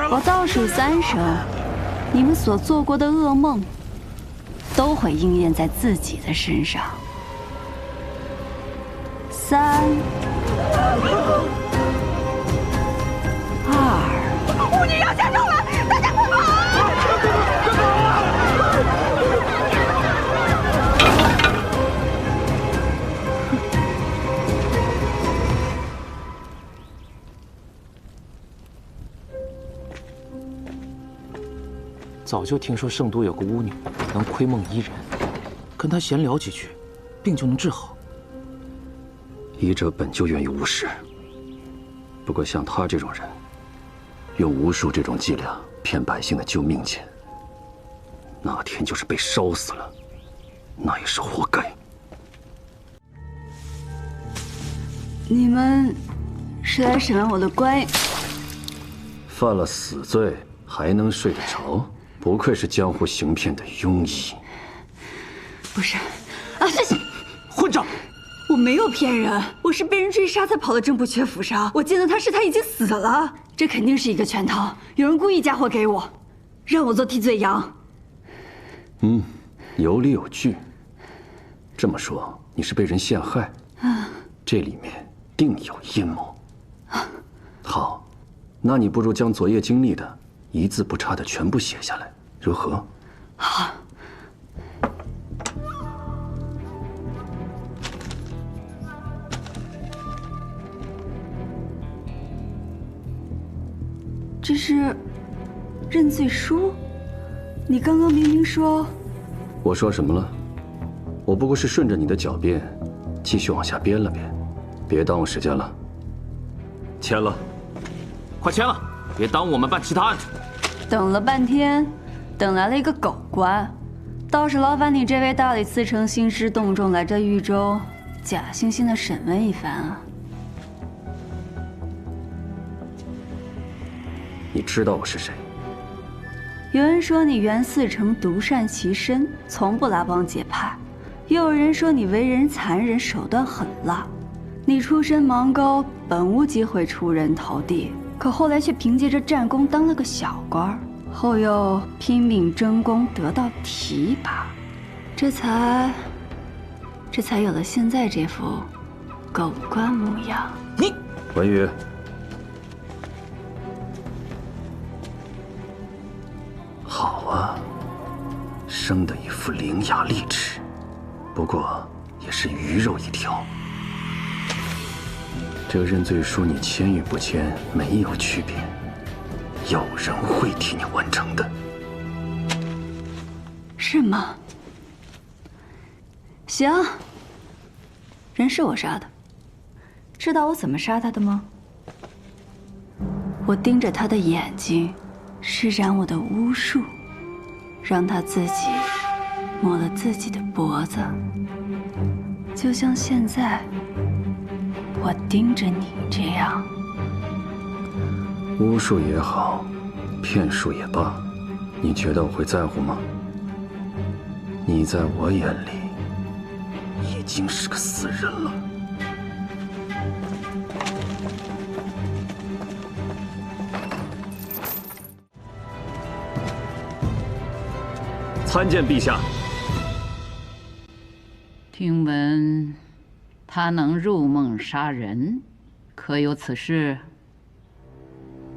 我倒数3声，你们所做过的噩梦，都会应验在自己的身上。3、2。巫女要下手了，大家快跑！ 早就听说圣都有个巫女能窥梦医人，跟她闲聊几句，病就能治好。医者本就源于巫师，不过像他这种人，用巫术这种伎俩骗百姓的救命钱，哪天就是被烧死了，那也是活该。你们是来审问我的官？犯了死罪还能睡得着？ 不愧是江湖行骗的庸医。不是，啊，这些混账！我没有骗人，我是被人追杀才跑到郑不缺府上。我见到他时，他已经死了。这肯定是一个圈套，有人故意嫁祸给我，让我做替罪羊。有理有据。这么说，你是被人陷害？这里面定有阴谋。好，那你不如将昨夜经历的。 一字不差的全部写下来，如何？好。这是认罪书？你刚刚明明说……我说什么了？我不过是顺着你的狡辩，继续往下编了编，别耽误时间了。签了，快签了，别耽误我们办其他案子。 等了半天，等来了一个狗官，倒是劳烦你这位大理寺丞兴师动众来这豫州，假惺惺的审问一番啊！你知道我是谁？有人说你袁嗣成独善其身，从不拉帮结派；也有人说你为人残忍，手段狠辣。你出身芒高，本无机会出人头地。 可后来却凭借着战功当了个小官，后又拼命争功得到提拔，这才有了现在这副狗官模样。你文宇，好啊，生的一副伶牙俐齿，不过也是鱼肉一条。 这个认罪书你签与不签没有区别，有人会替你完成的，是吗？行，人是我杀的，知道我怎么杀他的吗？我盯着他的眼睛，施展我的巫术，让他自己抹了自己的脖子，就像现在。 我盯着你这样，巫术也好，骗术也罢，你觉得我会在乎吗？你在我眼里已经是个死人了。参见陛下。听闻。 他能入梦杀人，可有此事？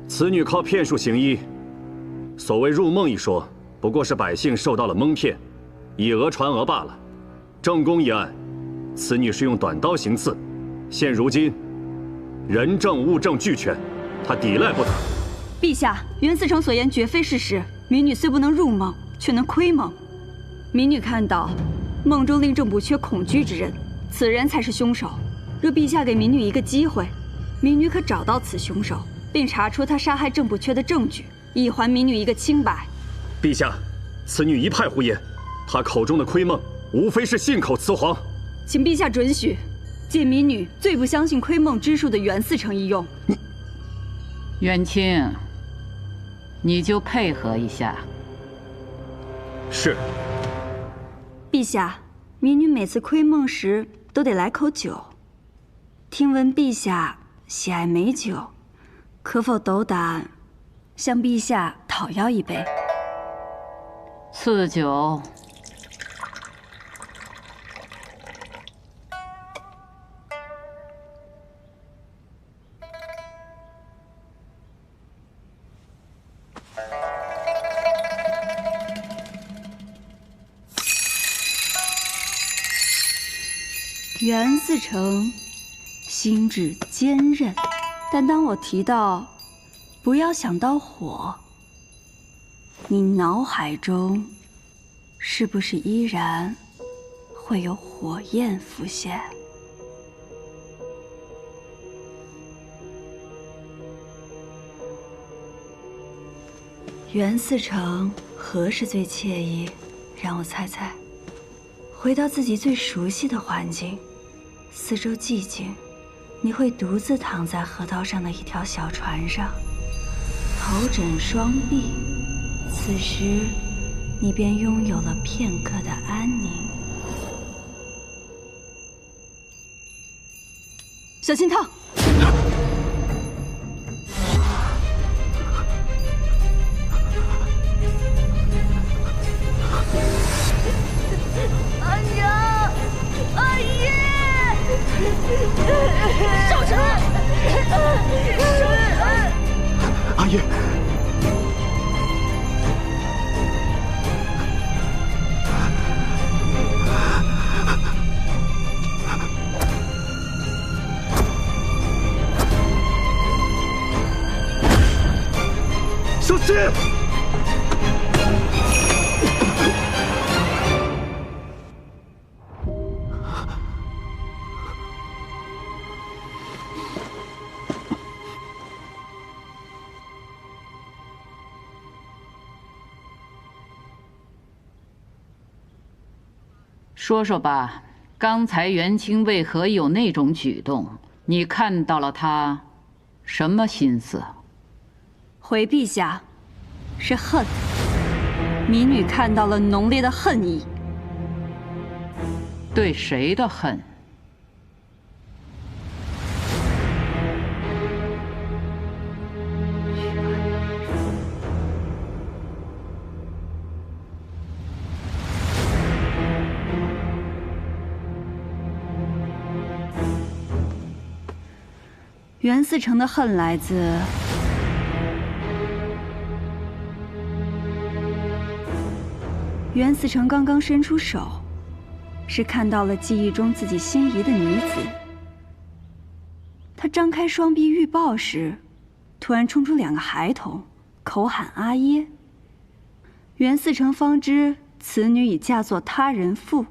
此女靠骗术行医，所谓入梦一说，不过是百姓受到了蒙骗，以讹传讹罢了。正宫一案，此女是用短刀行刺，现如今人证物证俱全，她抵赖不得。陛下，袁嗣成所言绝非事实。民女虽不能入梦，却能窥梦。民女看到梦中令郑不缺恐惧之人。 此人才是凶手。若陛下给民女一个机会，民女可找到此凶手，并查出他杀害郑不缺的证据，以还民女一个清白。陛下，此女一派胡言，她口中的窥梦，无非是信口雌黄。请陛下准许，借民女最不相信窥梦之术的袁嗣成一用。元清，你就配合一下。是。陛下。民女每次窥梦时都得来口酒。听闻陛下喜爱美酒，可否斗胆向陛下讨要一杯？赐酒。袁嗣成心智坚韧，但当我提到不要想到火，你脑海中是不是依然会有火焰浮现？袁嗣成何时最惬意？让我猜猜。回到自己最熟悉的环境，四周寂静，你会独自躺在河道上的一条小船上，头枕双臂，此时你便拥有了片刻的安宁。小心烫！少成，阿爷，小心！说说吧，刚才元清为何有那种举动？你看到了他什么心思？回陛下，是恨。民女看到了浓烈的恨意。对谁的恨？袁嗣成的恨来自袁嗣成刚刚伸出手，是看到了记忆中自己心仪的女子。他张开双臂欲抱时，突然冲出2个孩童，口喊阿耶。袁嗣成方知此女已嫁作他人妇，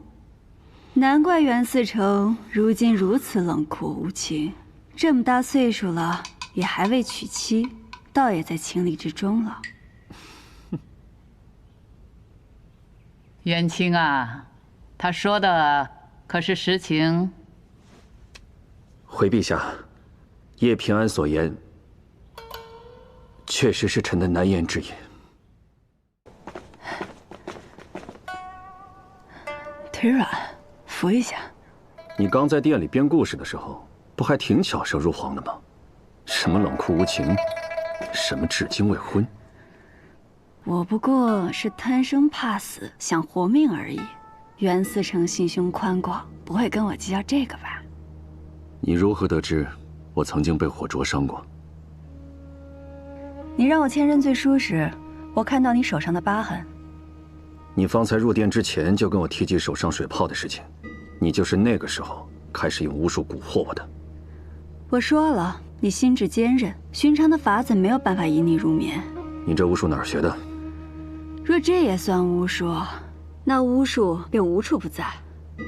难怪袁嗣成如今如此冷酷无情。这么大岁数了，也还未娶妻，倒也在情理之中了。元清啊，他说的可是实情？回陛下，叶平安所言，确实是臣的难言之隐。腿软，扶一下。你刚在店里编故事的时候，不还挺巧舌如簧的吗？什么冷酷无情，什么至今未婚。我不过是贪生怕死，想活命而已。袁嗣成心胸宽广，不会跟我计较这个吧？你如何得知我曾经被火灼伤过？你让我签认罪书时，我看到你手上的疤痕。你方才入殿之前就跟我提及手上水泡的事情，你就是那个时候开始用巫术蛊惑我的。我说了，你心智坚韧，寻常的法子没有办法引你入眠。你这巫术哪儿学的？若这也算巫术，那巫术便无处不在。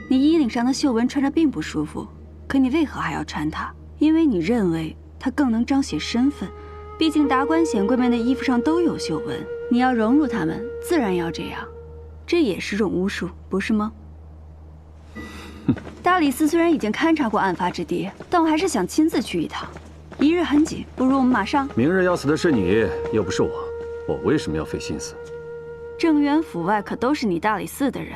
你衣领上的绣纹穿着并不舒服，可你为何还要穿它？因为你认为它更能彰显身份。毕竟达官显贵们的衣服上都有绣纹，你要融入他们，自然要这样。这也是种巫术，不是吗？大理寺虽然已经勘察过案发之地，但我还是想亲自去一趟。一日很紧，不如我们马上。明日要死的是你，又不是我，我为什么要费心思？正渊府外可都是你大理寺的人，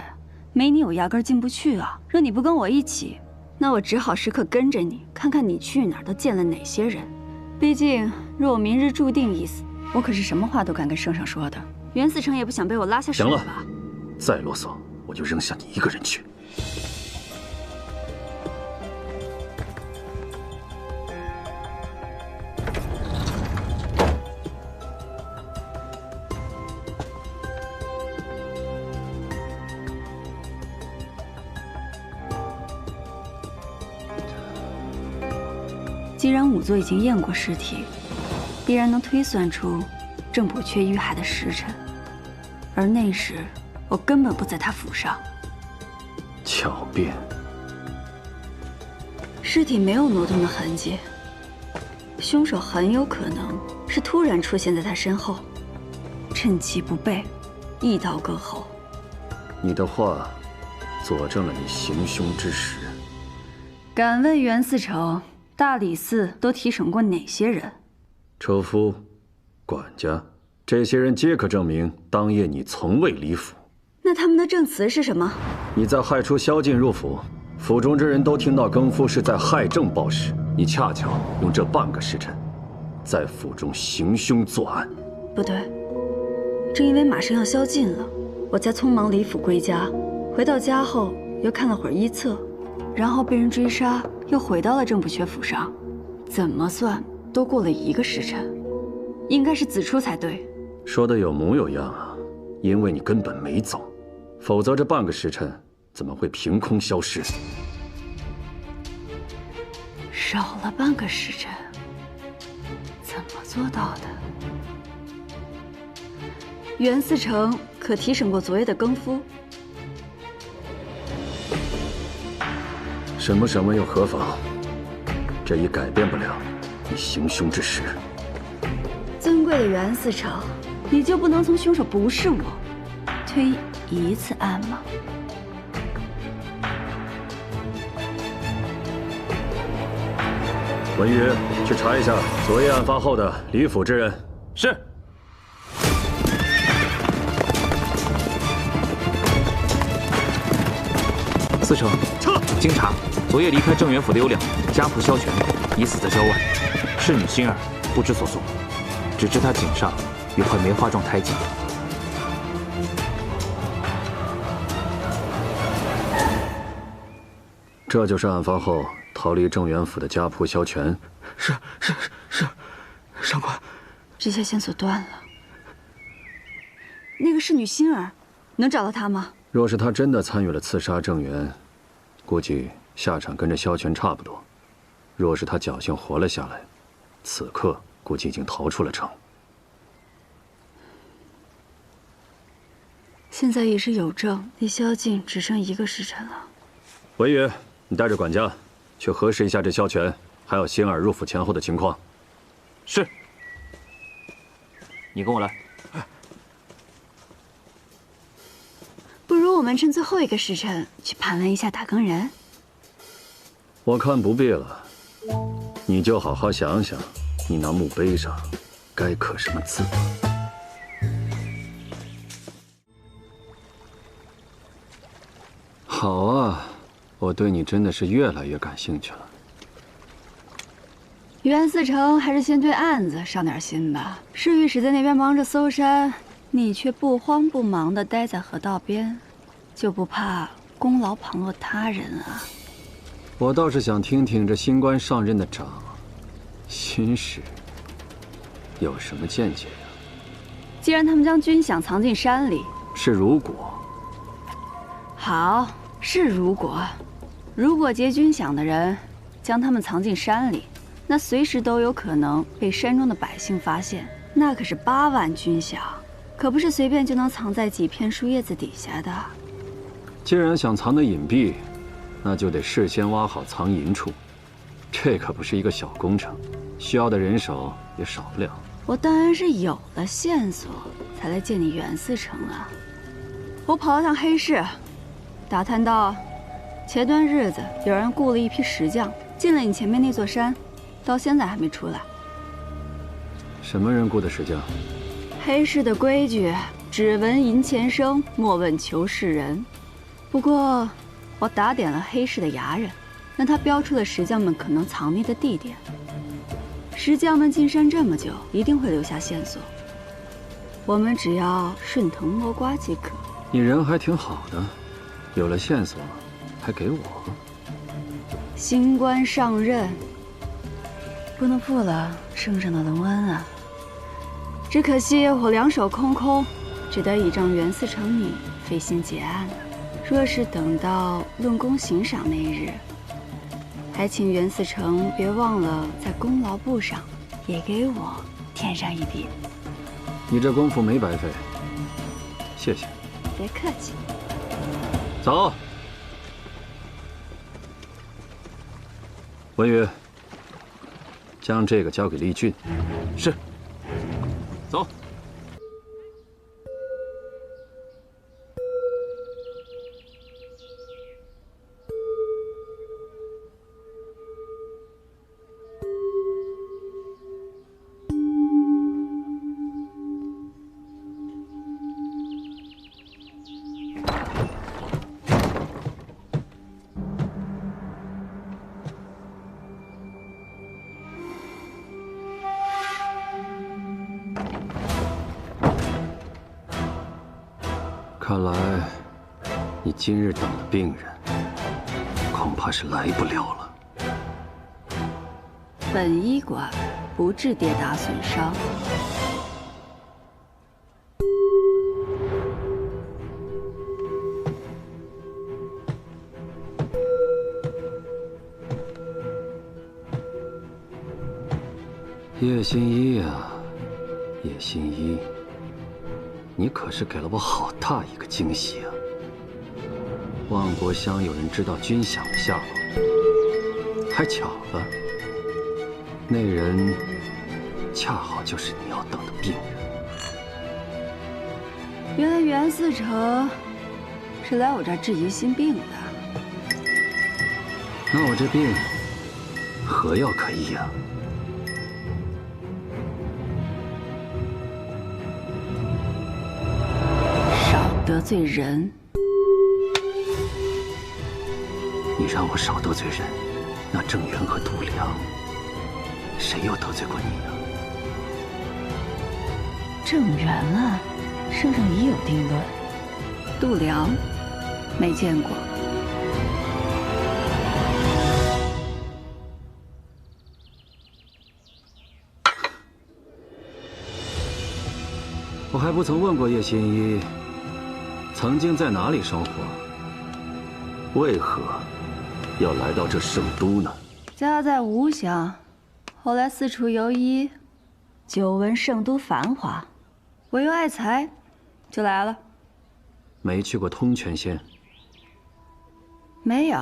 没你我压根进不去啊！若你不跟我一起，那我只好时刻跟着你，看看你去哪儿都见了哪些人。毕竟若我明日注定一死，我可是什么话都敢跟圣上说的。袁思成也不想被我拉下手吧？行了，再啰嗦我就扔下你一个人去。既然仵作已经验过尸体，必然能推算出郑伯缺遇害的时辰，而那时我根本不在他府上。巧辩。尸体没有挪动的痕迹，凶手很有可能是突然出现在他身后，趁其不备，一刀割喉。你的话佐证了你行凶之时。敢问袁思成，大理寺都提审过哪些人？车夫、管家，这些人皆可证明当夜你从未离府。那他们的证词是什么？你在害出宵禁入府，府中之人都听到更夫是在害朕报时，你恰巧用这半个时辰，在府中行凶作案。不对，正因为马上要宵禁了，我才匆忙离府归家。回到家后又看了会儿医册，然后被人追杀，又回到了郑不缺府上。怎么算都过了1个时辰，应该是子初才对。说的有模有样啊，因为你根本没走，否则这半个时辰怎么会凭空消失？少了半个时辰，怎么做到的？袁思成可提审过昨夜的更夫？什么审问又何妨？这已改变不了你行凶之时。尊贵的袁思成，你就不能从凶手不是我推一次案吗？文宇，去查一下昨夜案发后的离府之人。是。司城，撤！经查，昨夜离开郑元府的有2人，家仆萧全已死在郊外，侍女心儿不知所踪，只知她颈上有块梅花状胎记。这就是案发后逃离郑元府的家仆萧全。是，上官。这些线索断了。那个侍女心儿，能找到她吗？若是他真的参与了刺杀郑元，估计下场跟着萧全差不多。若是他侥幸活了下来，此刻估计已经逃出了城。现在已是有证，离宵禁只剩1个时辰了。文宇，你带着管家去核实一下这萧全还有心儿入府前后的情况。是。你跟我来。不如我们趁最后1个时辰去盘问一下打更人。我看不必了，你就好好想想，你那墓碑上该刻什么字。好啊，我对你真的是越来越感兴趣了。袁思成还是先对案子上点心吧。侍御史在那边忙着搜山，你却不慌不忙地待在河道边，就不怕功劳旁落他人啊？我倒是想听听这新官上任的长新使有什么见解呀？既然他们将军饷藏进山里，是如果。好，是如果。如果劫军饷的人将他们藏进山里，那随时都有可能被山中的百姓发现。那可是8万军饷，可不是随便就能藏在几片树叶子底下的。既然想藏得隐蔽，那就得事先挖好藏银处，这可不是一个小工程，需要的人手也少不了。我当然是有了线索才来见你袁思成啊。我跑了趟黑市，打探到前段日子有人雇了一批石匠进了你前面那座山，到现在还没出来。什么人雇的石匠？黑市的规矩，只闻银钱声，莫问求是人。不过，我打点了黑市的衙人，让他标出了石匠们可能藏匿的地点。石匠们进山这么久，一定会留下线索。我们只要顺藤摸瓜即可。你人还挺好的，有了线索，还给我。新官上任，不能负了圣上的隆恩啊！只可惜我两手空空，只得倚仗袁嗣成你费心结案了。若是等到论功行赏那一日，还请袁嗣成别忘了在功劳簿上也给我添上一笔。你这功夫没白费，谢谢。别客气。走。文宇，将这个交给厉俊。是。走。看来，你今日等的病人，恐怕是来不了了。本医馆不治跌打损伤。叶新一呀，叶新一。你可是给了我好大一个惊喜啊！万国乡有人知道军饷的下落，还巧了，那人恰好就是你要等的病人。原来袁嗣成是来我这儿治疑心病的。那我这病何药可医呀？得罪人，你让我少得罪人，那郑源和杜良，谁又得罪过你呀？郑源啊，圣上已有定论。杜良，没见过。我还不曾问过叶新一。曾经在哪里生活？为何要来到这圣都呢？家在吴乡，后来四处游医，久闻圣都繁华，我又爱财，就来了。没去过通泉县？没有。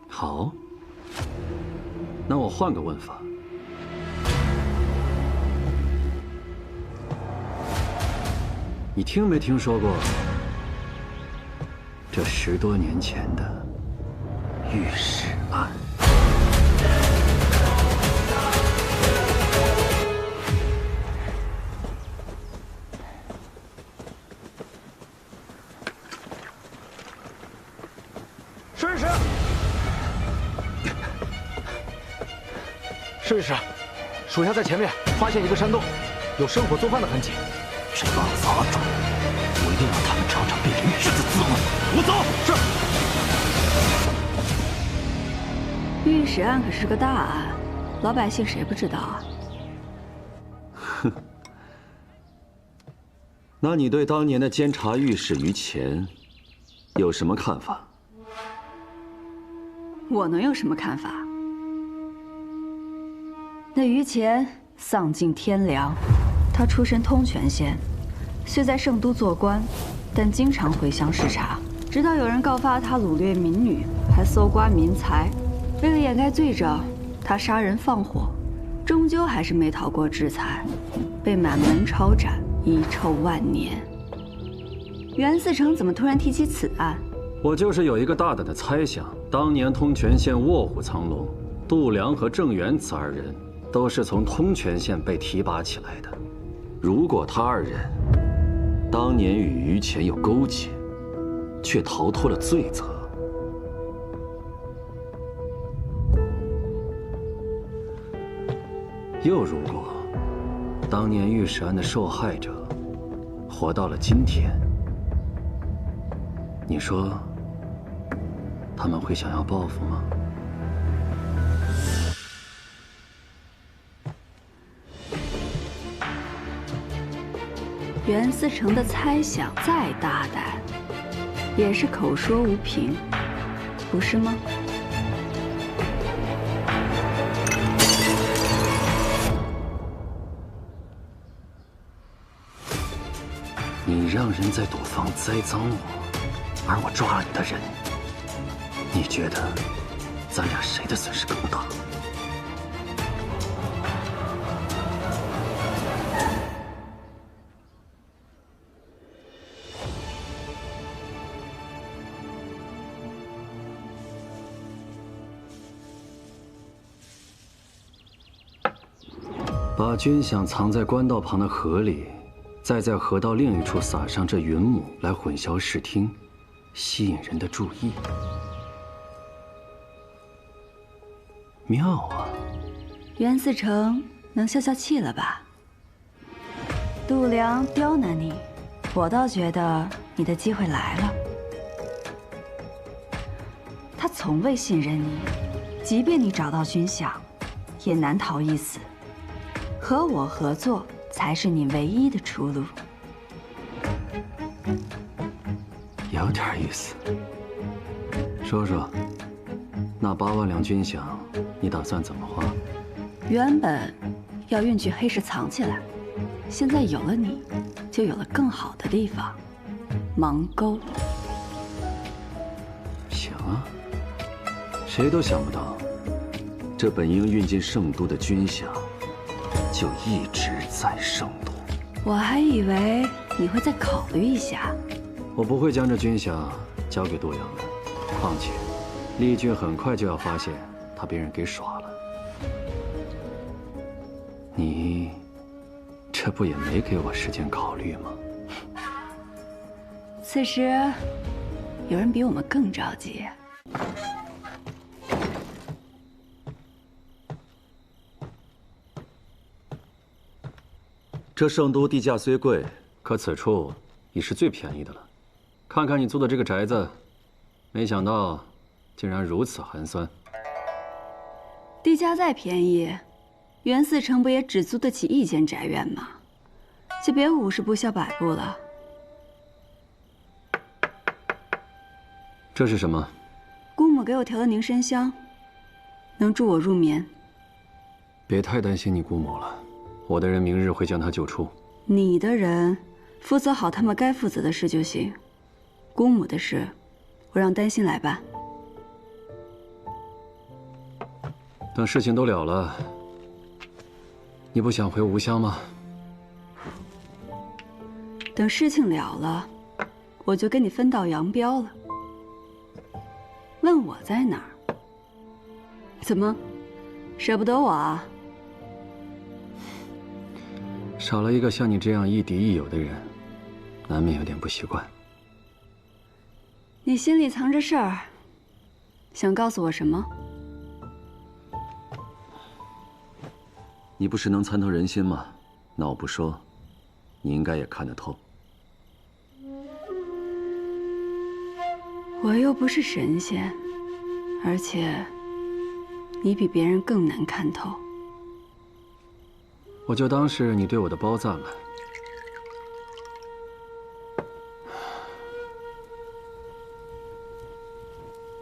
好，那我换个问法。你听没听说过这10多年前的御史案？顺使，试一试，属下在前面发现一个山洞，有生火做饭的痕迹。这帮杂种，我一定让他们尝尝被人质的滋味。我走。是。御史案可是个大案，老百姓谁不知道啊？哼。那你对当年的监察御史于乾有什么看法？我能有什么看法？那于乾丧尽天良。他出身通泉县，虽在圣都做官，但经常回乡视察。直到有人告发他掳掠民女，还搜刮民财。为了掩盖罪证，他杀人放火，终究还是没逃过制裁，被满门抄斩，遗臭万年。袁嗣成怎么突然提起此案？我就是有一个大胆的猜想：当年通泉县卧虎藏龙，杜良和郑源此2人都是从通泉县被提拔起来的。如果他2人当年与于乾有勾结，却逃脱了罪责。又如果当年御史案的受害者活到了今天，你说他们会想要报复吗？袁思成的猜想再大胆，也是口说无凭，不是吗？你让人在赌坊栽赃我，而我抓了你的人，你觉得咱俩谁的损失更大？把军饷藏在官道旁的河里，再在河道另一处撒上这云母来混淆视听，吸引人的注意。妙啊！袁思成能消消气了吧？度量刁难你，我倒觉得你的机会来了。他从未信任你，即便你找到军饷，也难逃一死。和我合作才是你唯一的出路。有点意思。说说，那8万两军饷，你打算怎么花？原本要运去黑市藏起来，现在有了你，就有了更好的地方——芒沟。行啊，谁都想不到，这本应运进圣都的军饷，就一直在圣都。我还以为你会再考虑一下。我不会将这军饷交给度量的，况且丽君很快就要发现他被人给耍了。你这不也没给我时间考虑吗？此时有人比我们更着急。这圣都地价虽贵，可此处已是最便宜的了。看看你租的这个宅子，没想到竟然如此寒酸。地价再便宜，袁思成不也只租得起一间宅院吗？就别50步笑百步了。这是什么？姑母给我调的凝神香，能助我入眠。别太担心你姑母了，我的人明日会将她救出。你的人负责好他们该负责的事就行，姑母的事，我让丹心来办。等事情都了了，你不想回吴乡吗？等事情了了，我就跟你分道扬镳了。问我在哪儿？怎么，舍不得我啊？少了一个像你这样亦敌亦友的人，难免有点不习惯。你心里藏着事儿，想告诉我什么？你不是能参透人心吗？那我不说，你应该也看得透。我又不是神仙，而且你比别人更难看透。我就当是你对我的褒赞了。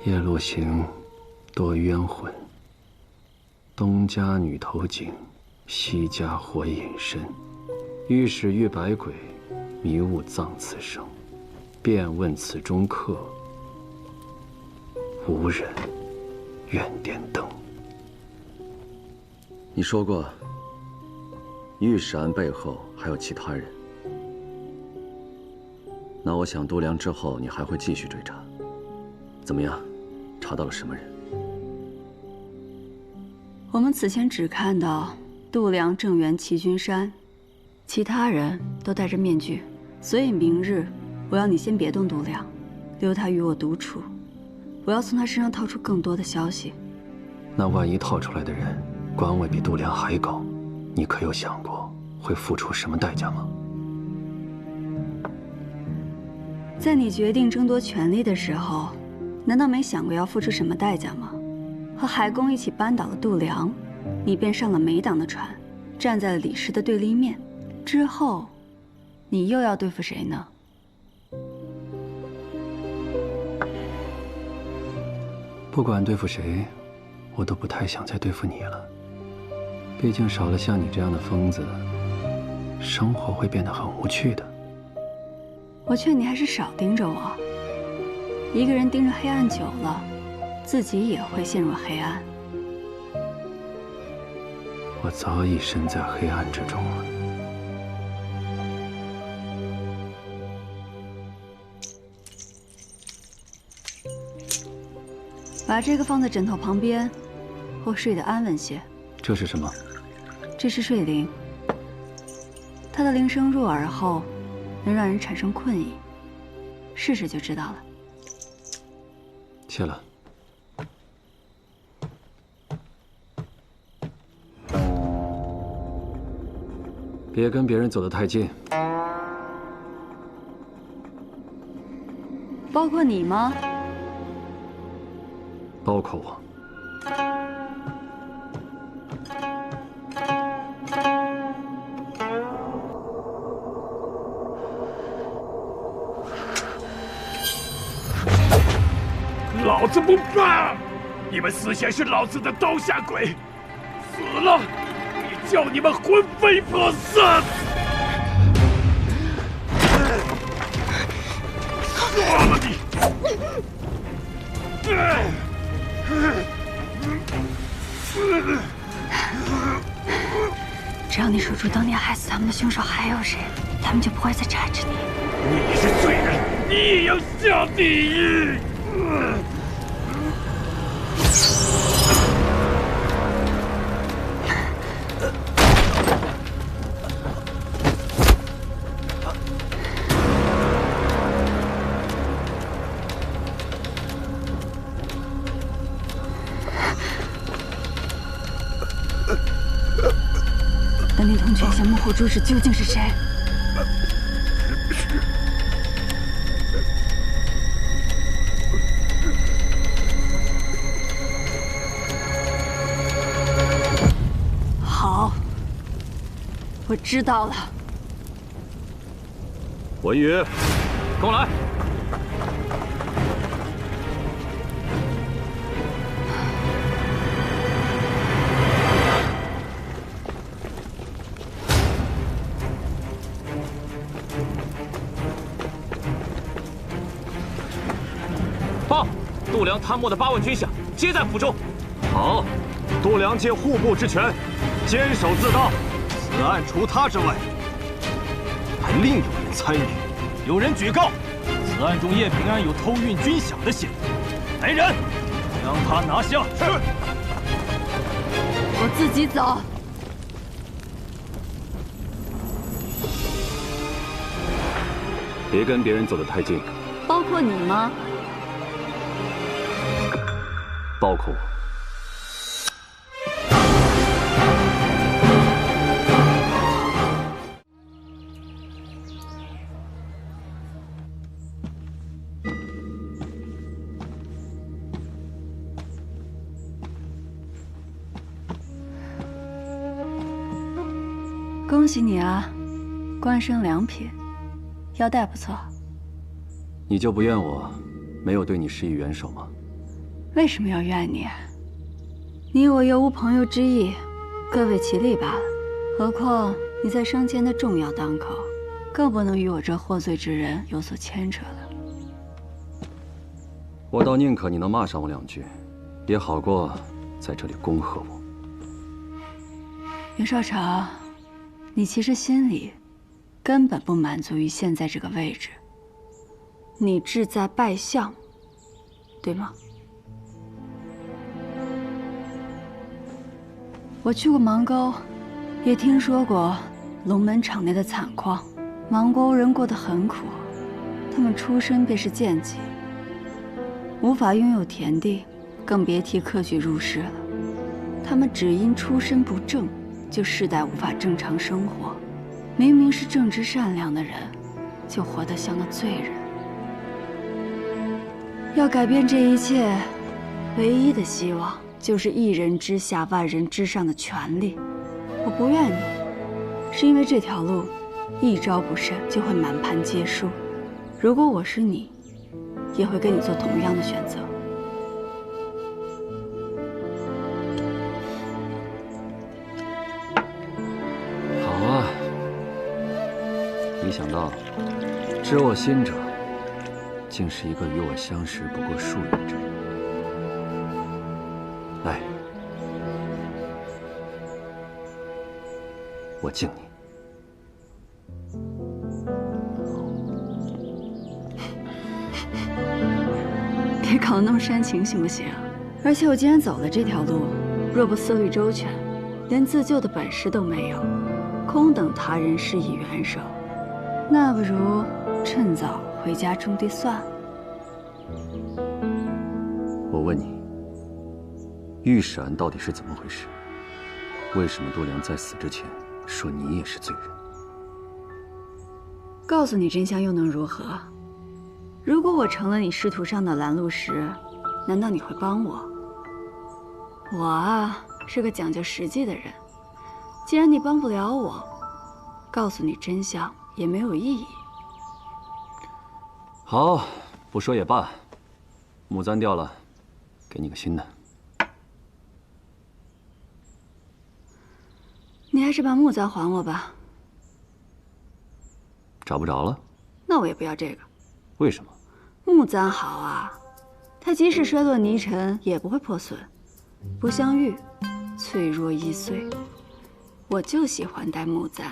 夜路行，多冤魂。东家女头颈，西家火隐身。御史遇百鬼，迷雾葬此生。便问此中客，无人愿点灯。你说过，御史案背后还有其他人。那我想度量之后，你还会继续追查。怎么样？查到了什么人？我们此前只看到度量、郑源、齐君山，其他人都戴着面具，所以明日我要你先别动度量，留他与我独处，我要从他身上套出更多的消息。那万一套出来的人官位比度量还高，你可有想过会付出什么代价吗？在你决定争夺权力的时候，难道没想过要付出什么代价吗？和海公一起扳倒了度量，你便上了美党的船，站在了李氏的对立面。之后，你又要对付谁呢？不管对付谁，我都不太想再对付你了。毕竟少了像你这样的疯子，生活会变得很无趣的。我劝你还是少盯着我。一个人盯着黑暗久了，自己也会陷入黑暗。我早已身在黑暗之中了。把这个放在枕头旁边，会睡得安稳些。这是什么？这是睡铃，它的铃声入耳后，能让人产生困意。试试就知道了。谢了。别跟别人走得太近。包括你吗？包括我。老子不怕！你们死前是老子的刀下鬼，死了，你叫你们魂飞魄散！杀了你！只要你守住当年害死他们的凶手还有谁，他们就不会再缠着你。你是罪人，你也要下地狱！本女童权下幕后主使究竟是谁？好，我知道了。文宇，跟我来。报，度量贪没的8万军饷皆在府中。好，度量借户部之权，监守自盗。此案除他之外，还另有人参与。有人举告，此案中叶平安有偷运军饷的嫌疑。来人，将他拿下。是。我自己走。别跟别人走得太近。包括你吗？包括我。恭喜你啊，官升2品，腰带不错。你就不怨我没有对你施以援手吗？为什么要怨你？你我又无朋友之意，各为其利罢了。何况你在升迁的重要当口，更不能与我这获罪之人有所牵扯了。我倒宁可你能骂上我2句，也好过在这里恭贺我。袁绍常，你其实心里根本不满足于现在这个位置，你志在拜相，对吗？我去过芒沟，也听说过龙门场内的惨况。芒沟人过得很苦，他们出身便是贱籍，无法拥有田地，更别提科举入仕了。他们只因出身不正，就世代无法正常生活。明明是正直善良的人，就活得像个罪人。要改变这一切，唯一的希望就是一人之下，万人之上的权利。我不怨你，是因为这条路一招不慎就会满盘皆输。如果我是你，也会跟你做同样的选择。好啊，没想到知我心者，竟是一个与我相识不过数月之人。来，我敬你。别搞得那么煽情行不行？而且我既然走了这条路，若不思虑周全，连自救的本事都没有，空等他人施以援手，那不如趁早回家种地算了。我问你，御史案到底是怎么回事？为什么度娘在死之前说你也是罪人？告诉你真相又能如何？如果我成了你仕途上的拦路石，难道你会帮我？我啊，是个讲究实际的人。既然你帮不了我，告诉你真相也没有意义。好，不说也罢。木簪掉了，给你个新的。你还是把木簪还我吧。找不着了？那我也不要这个。为什么？木簪好啊，它即使摔落泥尘也不会破损，不像玉，脆弱易碎。我就喜欢戴木簪。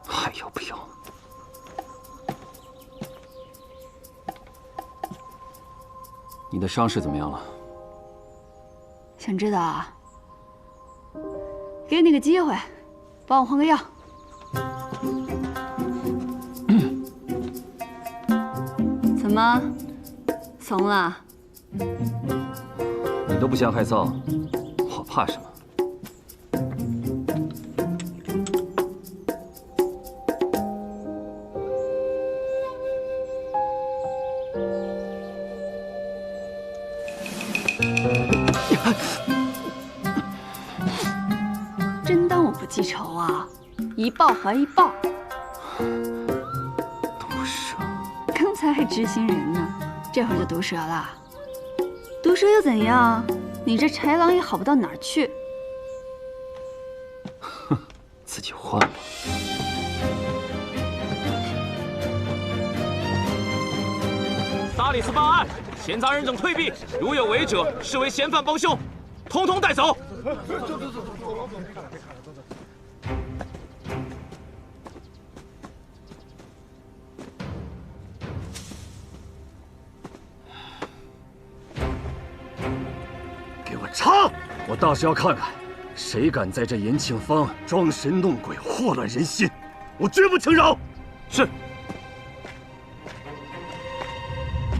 还要不要？你的伤势怎么样了？想知道啊？给你个机会，帮我换个药。怎么，怂了？你都不嫌害臊，我怕什么？真当我不记仇啊？一报还一报。毒蛇，刚才还知心人呢，这会儿就毒蛇了。毒蛇又怎样？你这豺狼也好不到哪儿去。哼，自己换吧。大理寺办案，闲杂人等退避，如有违者，视为嫌犯帮凶，统统带走。给我查！我倒是要看看，谁敢在这延庆坊装神弄鬼，祸乱人心，我绝不轻饶。是。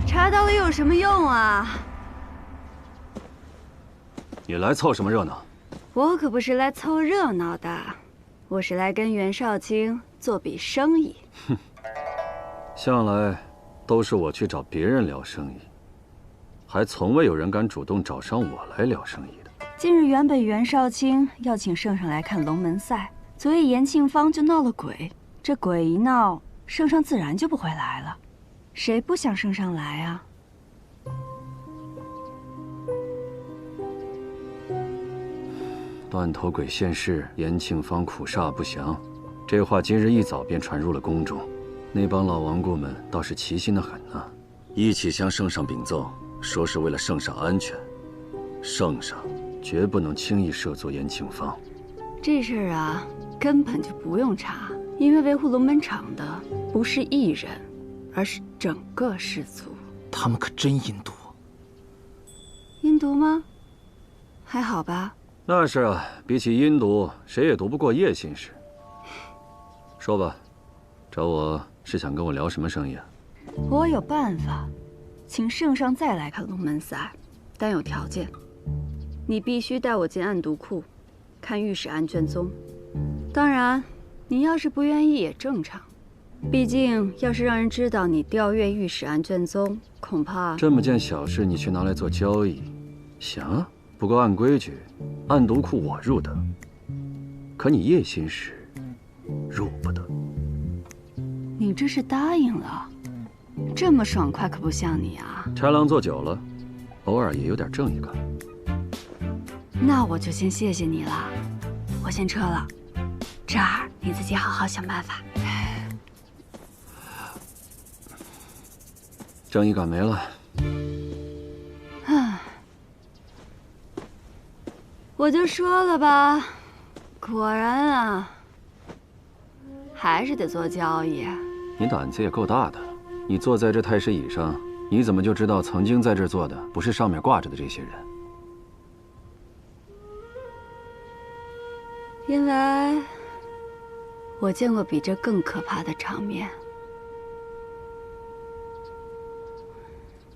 查到了又有什么用啊？你来凑什么热闹？我可不是来凑热闹的，我是来跟袁绍卿做笔生意。哼，向来都是我去找别人聊生意，还从未有人敢主动找上我来聊生意的。近日原本袁绍卿要请圣上来看龙门赛，所以延庆坊就闹了鬼。这鬼一闹，圣上自然就不会来了。谁不想圣上来啊？断头鬼现世，延庆坊苦煞不详。这话今日一早便传入了宫中，那帮老顽固们倒是齐心的很呢，一起向圣上禀奏，说是为了圣上安全，圣上绝不能轻易涉足延庆坊。这事儿啊，根本就不用查，因为维护龙门场的不是一人，而是整个氏族。他们可真阴毒。阴毒吗？还好吧。那是啊，比起阴毒，谁也毒不过叶信使。说吧，找我是想跟我聊什么生意啊？我有办法，请圣上再来看龙门赛，但有条件，你必须带我进暗毒库，看御史案卷宗。当然，你要是不愿意也正常，毕竟要是让人知道你调阅御史案卷宗，恐怕……这么件小事，你去拿来做交易，行啊。不过按规矩，暗毒库我入得，可你叶心使入不得。你这是答应了？这么爽快可不像你啊！豺狼做久了，偶尔也有点正义感。那我就先谢谢你了，我先撤了。这儿你自己好好想办法。正义感没了。唉，我就说了吧，果然啊，还是得做交易。你胆子也够大的，你坐在这太师椅上，你怎么就知道曾经在这儿坐的不是上面挂着的这些人？因为我见过比这更可怕的场面。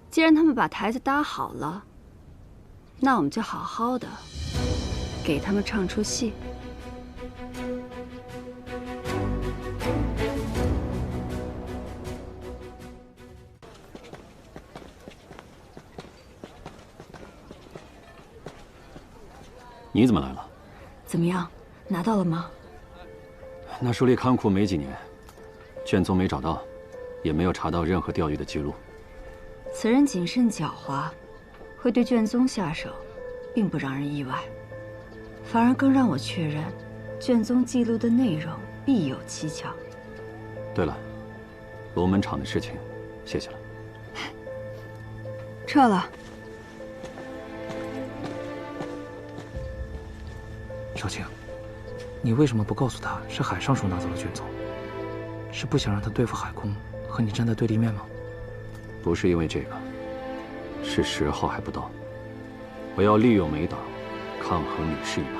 既然他们把台子搭好了，那我们就好好的给他们唱出戏。你怎么来了？怎么样，拿到了吗？那书立康库没几年，卷宗没找到，也没有查到任何钓鱼的记录。此人谨慎狡猾，会对卷宗下手，并不让人意外，反而更让我确认，卷宗记录的内容必有蹊跷。对了，龙门场的事情，谢谢了。撤了。少卿，你为什么不告诉他是海尚书拿走了卷宗？是不想让他对付海空，和你站在对立面吗？不是因为这个，是时候还不到。我要利用美党，抗衡李氏一派，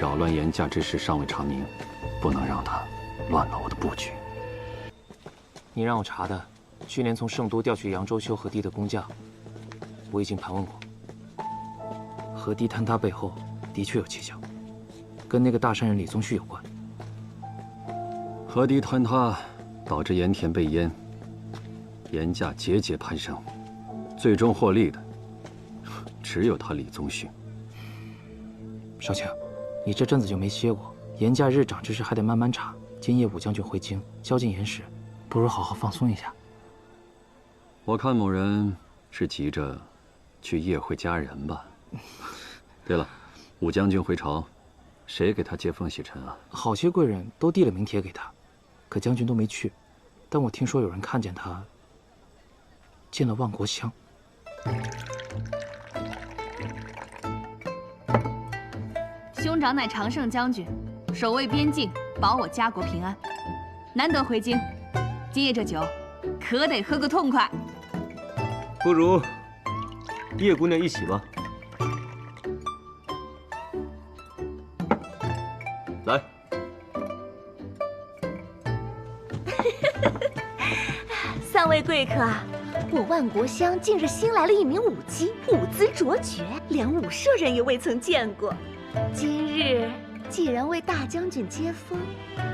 扰乱严驾之事尚未查明，不能让他乱了我的布局。你让我查的，去年从圣都调去扬州修河堤的工匠，我已经盘问过。河堤坍塌背后的确有蹊跷，跟那个大善人李宗旭有关。河堤坍塌导致盐田被淹，盐价节节攀升，最终获利的只有他李宗旭。少卿，你这阵子就没歇过，盐价日涨之事还得慢慢查。今夜武将军回京，宵禁严实，不如好好放松一下。我看某人是急着去夜会佳人吧。对了，武将军回朝，谁给他接风洗尘啊？好些贵人都递了名帖给他，可将军都没去。但我听说有人看见他进了万国乡。兄长乃常胜将军，守卫边境，保我家国平安。难得回京，今夜这酒可得喝个痛快。不如叶姑娘一起吧。来。三位贵客啊，我万国乡近日新来了一名武姬，舞姿卓绝，连武舍人也未曾见过。今日既然为大将军接风，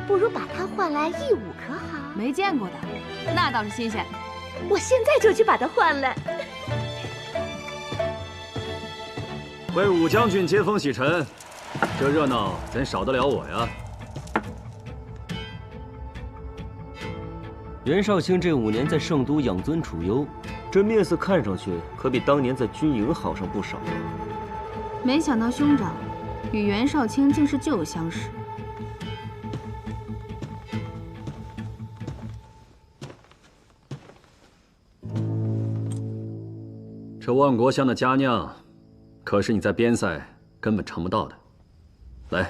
不如把他换来一舞可好？没见过的，那倒是新鲜。我现在就去把他换来。为武将军接风洗尘，这热闹怎少得了我呀？袁绍卿这5年在圣都养尊处优，这面色看上去可比当年在军营好上不少。没想到兄长与袁绍卿竟是旧相识。这万国乡的佳酿，可是你在边塞根本尝不到的。来，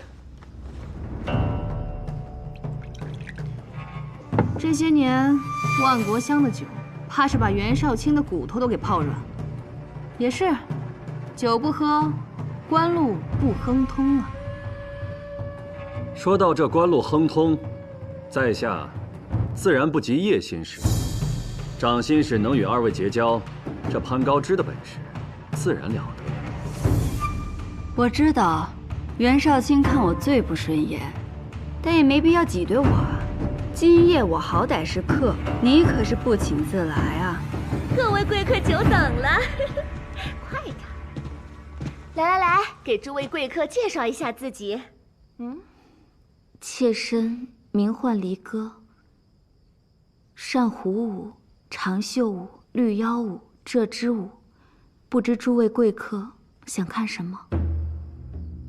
这些年万国乡的酒，怕是把袁绍卿的骨头都给泡软了。也是，酒不喝，官路不亨通啊。说到这官路亨通，在下自然不及叶新使。长新使能与二位结交，这潘高枝的本事自然了得。我知道，袁绍卿看我最不顺眼，但也没必要挤兑我啊。今夜我好歹是客，你可是不请自来啊！各位贵客久等了，快点！来，给诸位贵客介绍一下自己。妾身名唤离歌，善胡舞、长袖舞、绿腰舞、这支舞，不知诸位贵客想看什么？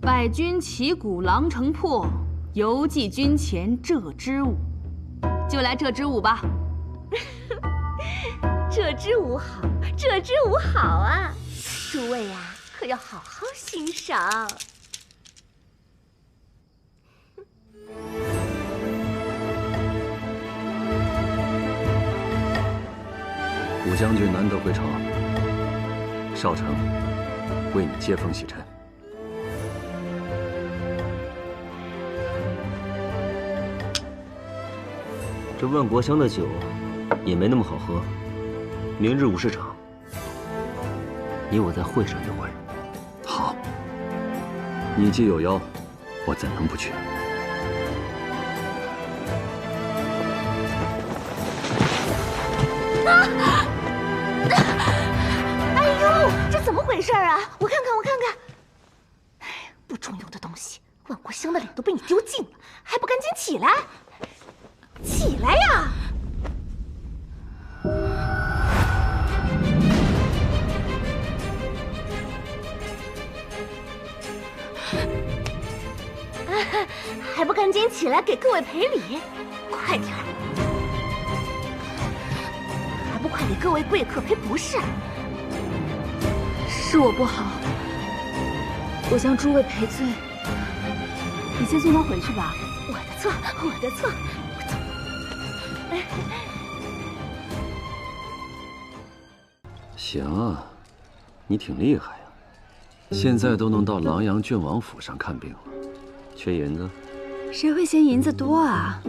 百军旗鼓狼城破，犹记军前这支舞。就来这支舞吧。这支舞好，这支舞好啊！诸位啊，可要好好欣赏。武将军难得回朝，少城为你接风洗尘。这万国香的酒也没那么好喝。明日武士场，你我在会上约会。好，你既有邀，我怎能不去？哎呦，这怎么回事啊？我看看。哎，不中用的东西，万国香的脸都被你丢尽了，还不赶紧起来！起来呀！还不赶紧起来给各位赔礼！快点儿！还不快给各位贵客赔不是？是我不好，我向诸位赔罪。你先送他回去吧。我的错。行啊，你挺厉害呀，现在都能到琅琊郡王府上看病了。缺银子？谁会嫌银子多啊？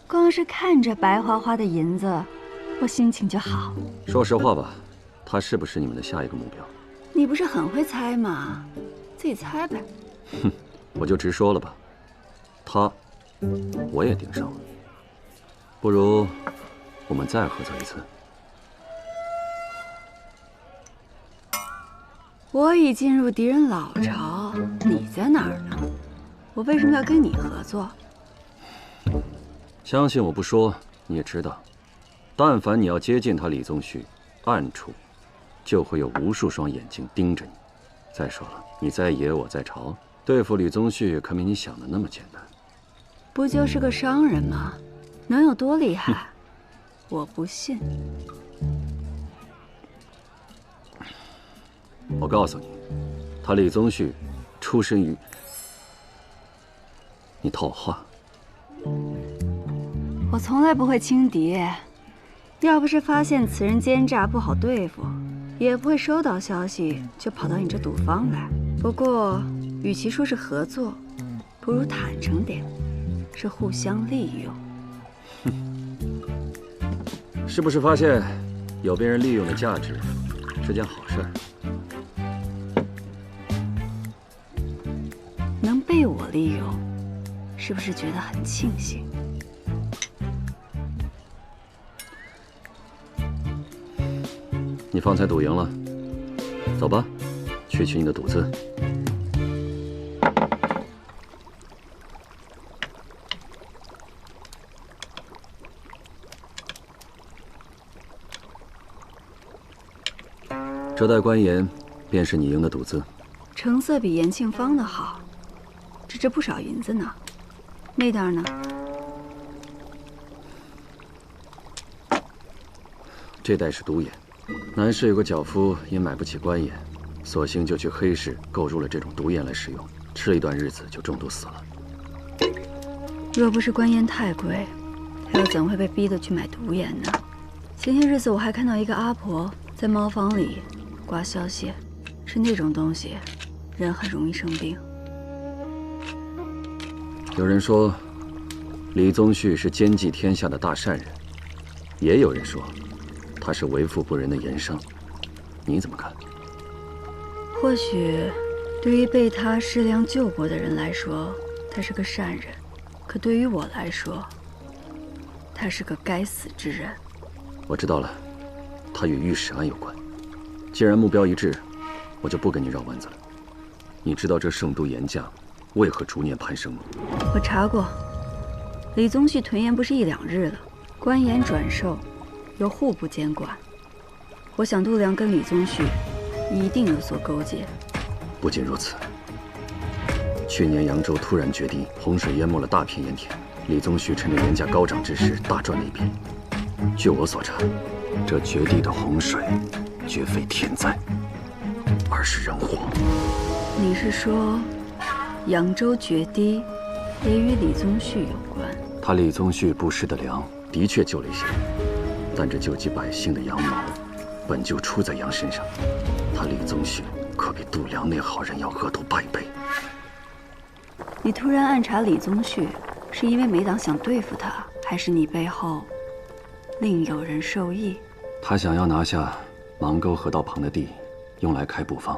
光是看着白花花的银子，我心情就好。说实话吧，他是不是你们的下一个目标？你不是很会猜吗？自己猜呗。哼，我就直说了吧，他，我也盯上了。不如我们再合作一次。我已进入敌人老巢，你在哪儿呢？我为什么要跟你合作？相信我不说，你也知道，但凡你要接近他李宗旭，暗处就会有无数双眼睛盯着你。再说了，你在野，我在朝，对付李宗旭可没你想的那么简单。不就是个商人吗？能有多厉害？我不信。我告诉你，他李宗旭出身于……你套话。我从来不会轻敌，要不是发现此人奸诈不好对付，也不会收到消息就跑到你这赌坊来。不过，与其说是合作，不如坦诚点，是互相利用。是不是发现有被人利用的价值是件好事儿？能被我利用，是不是觉得很庆幸？你方才赌赢了，走吧，去取你的赌资。这袋官盐便是你赢的赌资。成色比延庆坊的好，这值不少银子呢。那袋呢？这袋是毒盐。南市有个脚夫因买不起官盐，索性就去黑市购入了这种毒盐来使用，吃了一段日子就中毒死了。若不是官盐太贵，他又怎会被逼得去买毒盐呢？前些日子我还看到一个阿婆在茅房里刮消屑，是那种东西，人很容易生病。有人说，李宗旭是兼济天下的大善人，也有人说他是为富不仁的盐商，你怎么看？或许对于被他施粮救过的人来说，他是个善人；可对于我来说，他是个该死之人。我知道了，他与御史案有关。既然目标一致，我就不跟你绕弯子了。你知道这圣都盐价为何逐年攀升吗？我查过，李宗旭囤盐不是1、2日了，官盐转售，由户部监管。我想度量跟李宗旭一定有所勾结。不仅如此，去年扬州突然决堤，洪水淹没了大片盐田，李宗旭趁着盐价高涨之时大赚了一笔。据我所查，这决堤的洪水绝非天灾，而是人祸。你是说，扬州决堤也与李宗旭有关？他李宗旭布施的粮的确救了一些人，但这救济百姓的羊毛本就出在羊身上，他李宗旭可比度量那好人要额头8倍。你突然暗查李宗旭，是因为梅党想对付他，还是你背后另有人受益？他想要拿下邙沟河道旁的地，用来开布坊。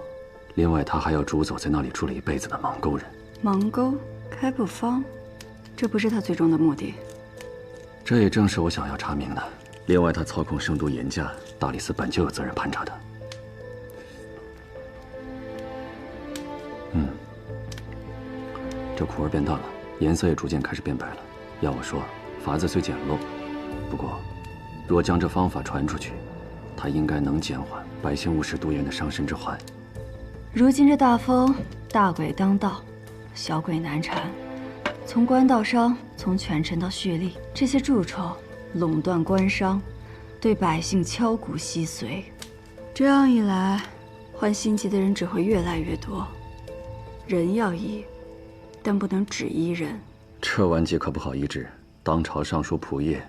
另外，他还要逐走在那里住了一辈子的邙沟人。邙沟开布坊，这不是他最终的目的。这也正是我想要查明的。另外，他操控圣都盐价，大理寺本就有责任盘查他。这苦味变淡了，颜色也逐渐开始变白了。要我说，法子虽简陋，不过，若将这方法传出去，它应该能减缓百姓误食毒盐的伤身之患。如今这大风，大鬼当道，小鬼难缠。从官到商，从权臣到蓄力，这些蛀虫垄断官商，对百姓敲骨吸髓。这样一来，患心疾的人只会越来越多。人要医，但不能只医人。这顽疾可不好医治。当朝尚书仆射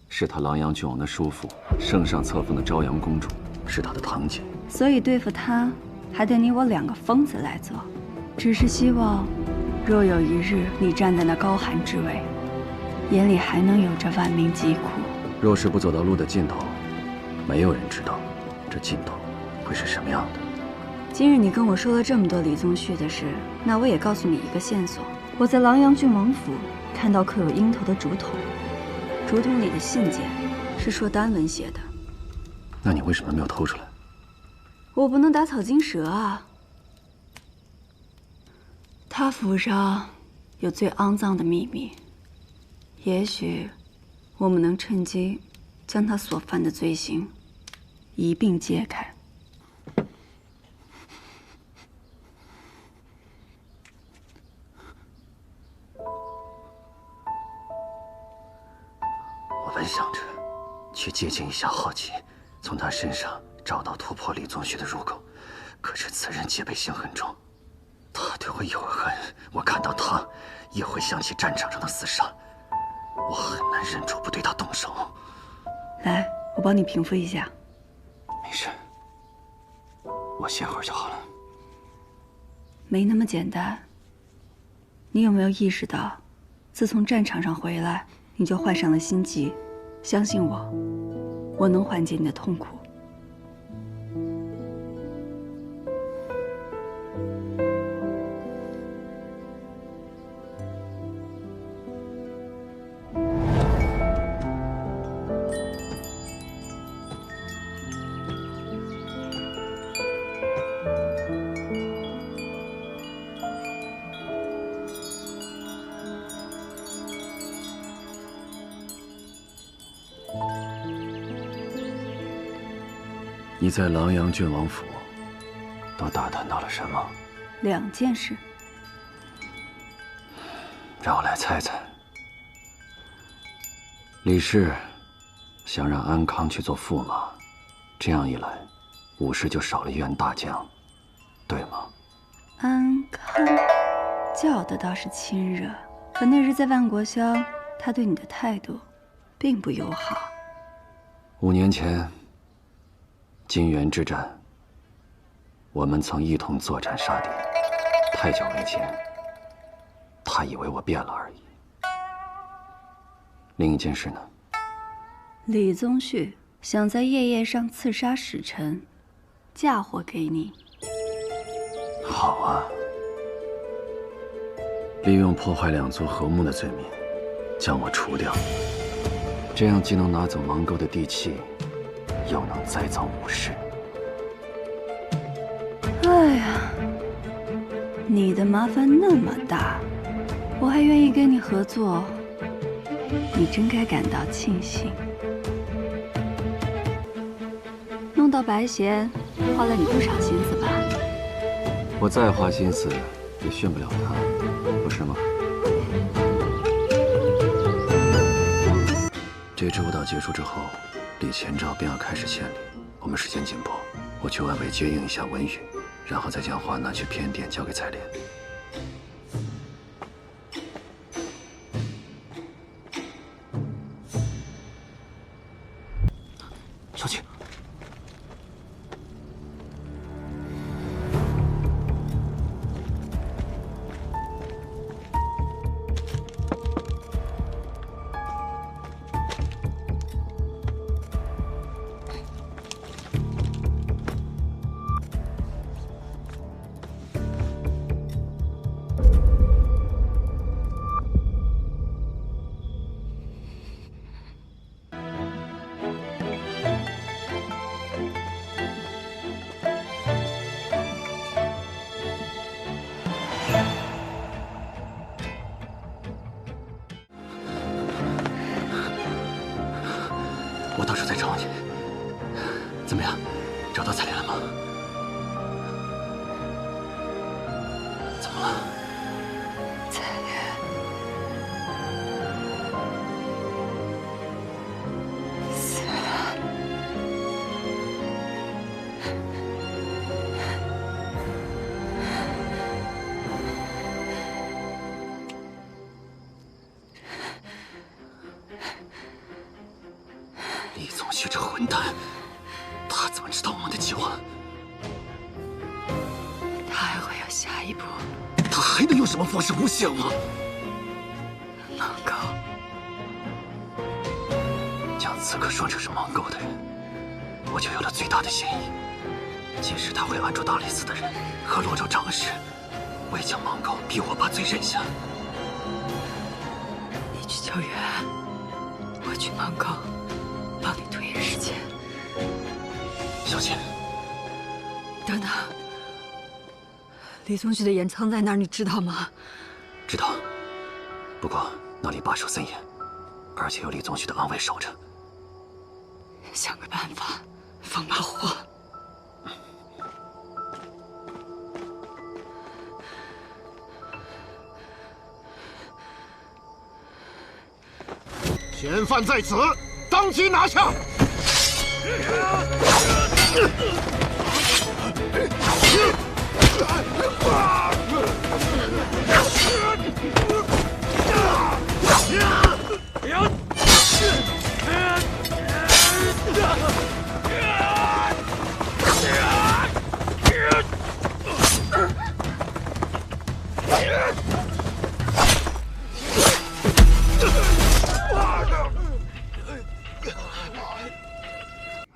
是他琅琊郡王的叔父，圣上册封的昭阳公主是他的堂姐，所以对付他，还得你我2个疯子来做。只是希望，若有一日你站在那高寒之位，眼里还能有着万民疾苦。若是不走到路的尽头，没有人知道这尽头会是什么样的。今日你跟我说了这么多李宗旭的事，那我也告诉你一个线索：我在琅琊郡王府看到刻有鹰头的竹筒，竹筒里的信件是说丹文写的。那你为什么没有偷出来？我不能打草惊蛇啊！他府上有最肮脏的秘密，也许我们能趁机将他所犯的罪行一并揭开。我本想着去接近一下好奇，从他身上找到突破李宗旭的入口，可是此人戒备心很重，他对我有恨，我看到他也会想起战场上的厮杀，我很难忍住不对他动手。来，我帮你平复一下。没事，我歇会儿就好了。没那么简单。你有没有意识到，自从战场上回来，你就患上了心疾？相信我，我能缓解你的痛苦。你在琅琊郡王府都打探到了什么？2件事。让我来猜猜。李氏想让安康去做驸马，这样一来，武氏就少了一员大将，对吗？安康叫的倒是亲热，可那日在万国乡，他对你的态度并不友好。5年前，金元之战，我们曾一同作战杀敌，太久没见，他以为我变了而已。另一件事呢？李宗旭想在夜夜上刺杀使臣，嫁祸给你。好啊，利用破坏两族和睦的罪名，将我除掉，这样既能拿走芒沟的地契，又能栽赃武士。哎呀，你的麻烦那么大，我还愿意跟你合作，你真该感到庆幸。弄到白贤，花了你不少心思吧？我再花心思，也训不了他，不是吗？这支舞蹈结束之后，李前兆便要开始献礼，我们时间紧迫，我去外围接应一下文宇，然后再将花拿去偏殿交给采莲。小姐。我到时候再找你。怎么样，找到采莲了吗？怎么了？采莲死了。李宗旭这混蛋，他怎么知道我们的计划？他还会有下一步。他还能有什么方式诬陷我？芒沟，将刺客说成是芒沟的人，我就有了最大的嫌疑。届时他会按住大理寺的人和罗州长史，为将芒沟逼我把罪认下。你去救援，我去芒沟帮你推演事件。小姐，等等，李宗旭的掩藏在哪儿？你知道吗？知道，不过那里把守森严，而且有李宗旭的暗卫守着。想个办法放把火。嫌犯在此，当即拿下！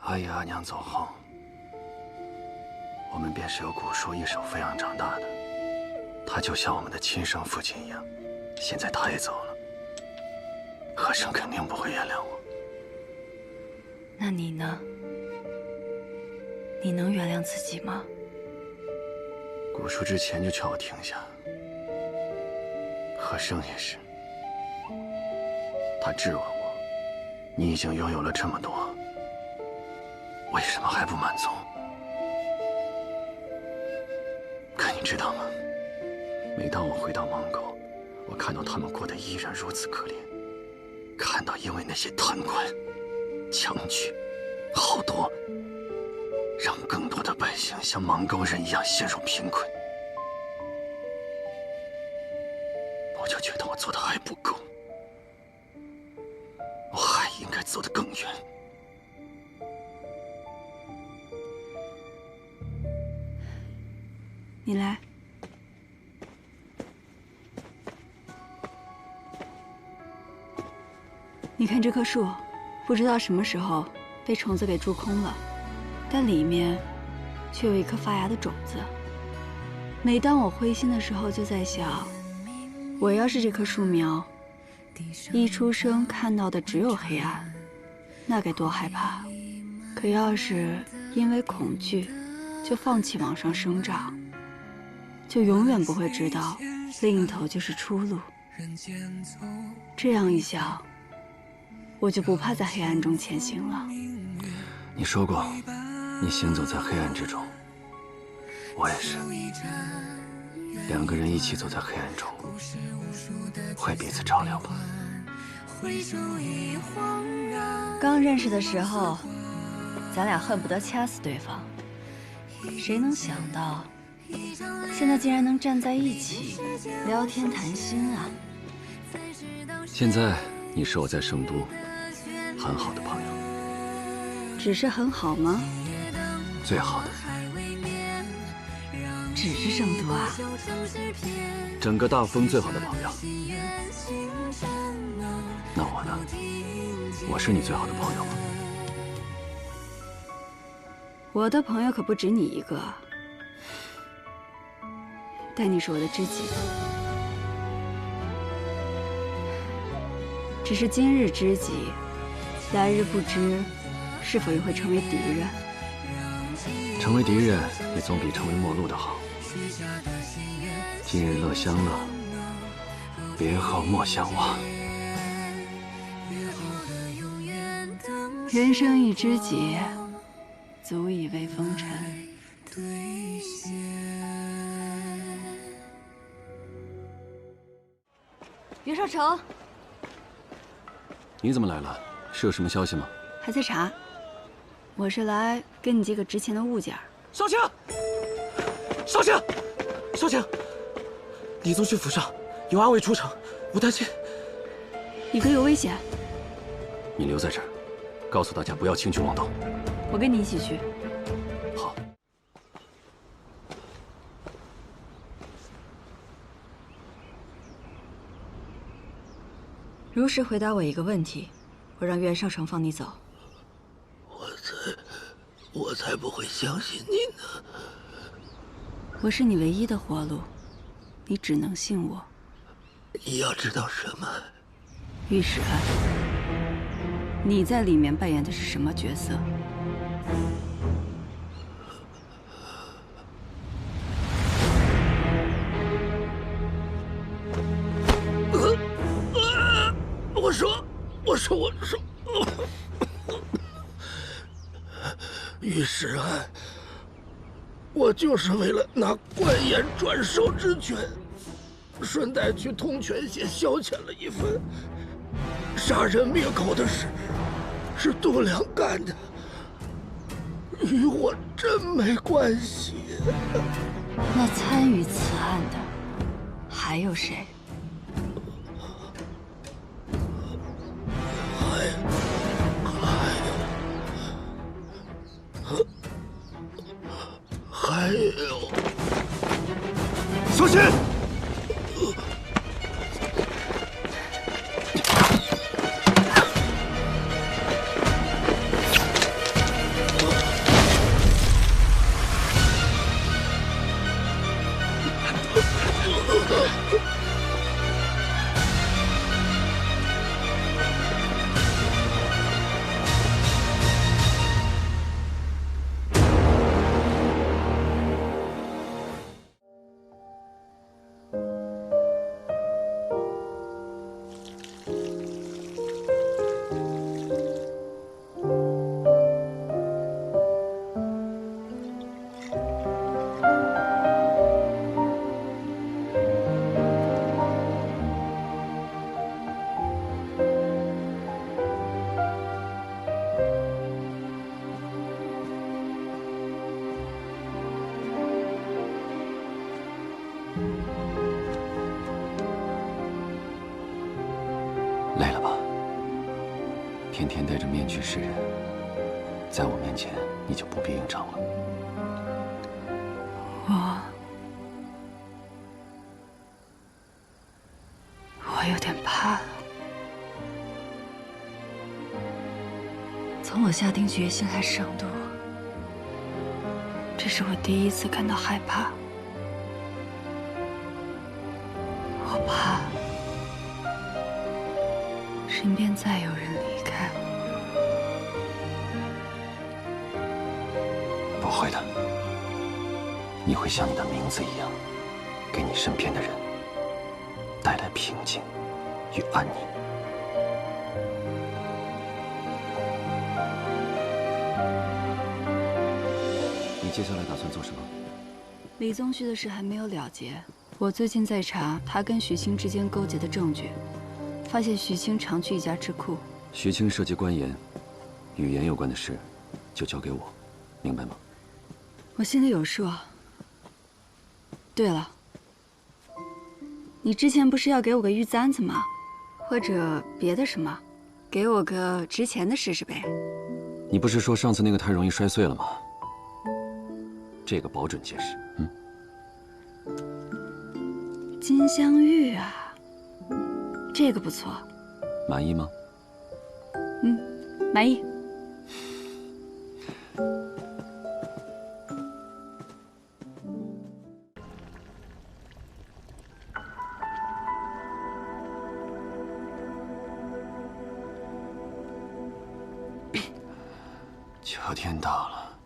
阿爷阿娘走后，我们便是由古叔一手抚养长大的。他就像我们的亲生父亲一样，现在他也走了，和珅肯定不会原谅我。那你呢？你能原谅自己吗？古叔之前就劝我停下，和珅也是，他质问我：“你已经拥有了这么多，为什么还不满足？”可你知道吗？每当我回到芒沟，我看到他们过得依然如此可怜，看到因为那些贪官、强取、好夺，让更多的百姓像芒沟人一样陷入贫困，我就觉得我做的还不够，我还应该走得更远。你来。你你看这棵树，不知道什么时候被虫子给蛀空了，但里面却有一颗发芽的种子。每当我灰心的时候，就在想，我要是这棵树苗，一出生看到的只有黑暗，那该多害怕！可要是因为恐惧就放弃往上生长，就永远不会知道另一头就是出路。这样一想，我就不怕在黑暗中前行了。你说过，你行走在黑暗之中，我也是。两个人一起走在黑暗中，会彼此照亮吧。刚认识的时候，咱俩恨不得掐死对方，谁能想到，现在竟然能站在一起聊天谈心啊！现在你是我在圣都很好的朋友。只是很好吗？最好的。只是圣都啊？整个大风最好的朋友。那我呢？我是你最好的朋友吗？我的朋友可不止你一个，但你是我的知己。只是今日知己，来日不知是否又会成为敌人。成为敌人也总比成为陌路的好。今日乐相乐，别后莫相忘。人生一知己，足以为风尘。袁绍成，你怎么来了？是有什么消息吗？还在查。我是来跟你借个值钱的物件。少卿，少卿，少卿，李宗去府上有暗卫出城，我担心。你可有危险？你留在这儿，告诉大家不要轻举妄动。我跟你一起去。好。如实回答我一个问题，我让袁绍成放你走。我才不会相信你呢。我是你唯一的活路，你只能信我。你要知道什么？御史案，你在里面扮演的是什么角色？我说，御史案，我就是为了拿官盐转授之权，顺带去通泉县消遣了一番。杀人灭口的事是度量干的，与我真没关系。那参与此案的还有谁？还有，小心！累了吧？天天戴着面具示人，在我面前你就不必应承了。我有点怕了。从我下定决心来圣都，这是我第一次感到害怕。我怕身边再有人离开我。不会的，你会像你的名字一样，给你身边的人带来平静与安宁。你接下来打算做什么？李宗旭的事还没有了结，我最近在查他跟徐青之间勾结的证据，发现徐青常去一家智库。徐青涉及官研，与研有关的事，就交给我，明白吗？我心里有数。对了，你之前不是要给我个玉簪子吗？或者别的什么，给我个值钱的试试呗。你不是说上次那个太容易摔碎了吗？这个保准结实。金镶玉啊，这个不错。满意吗？满意。秋天到了，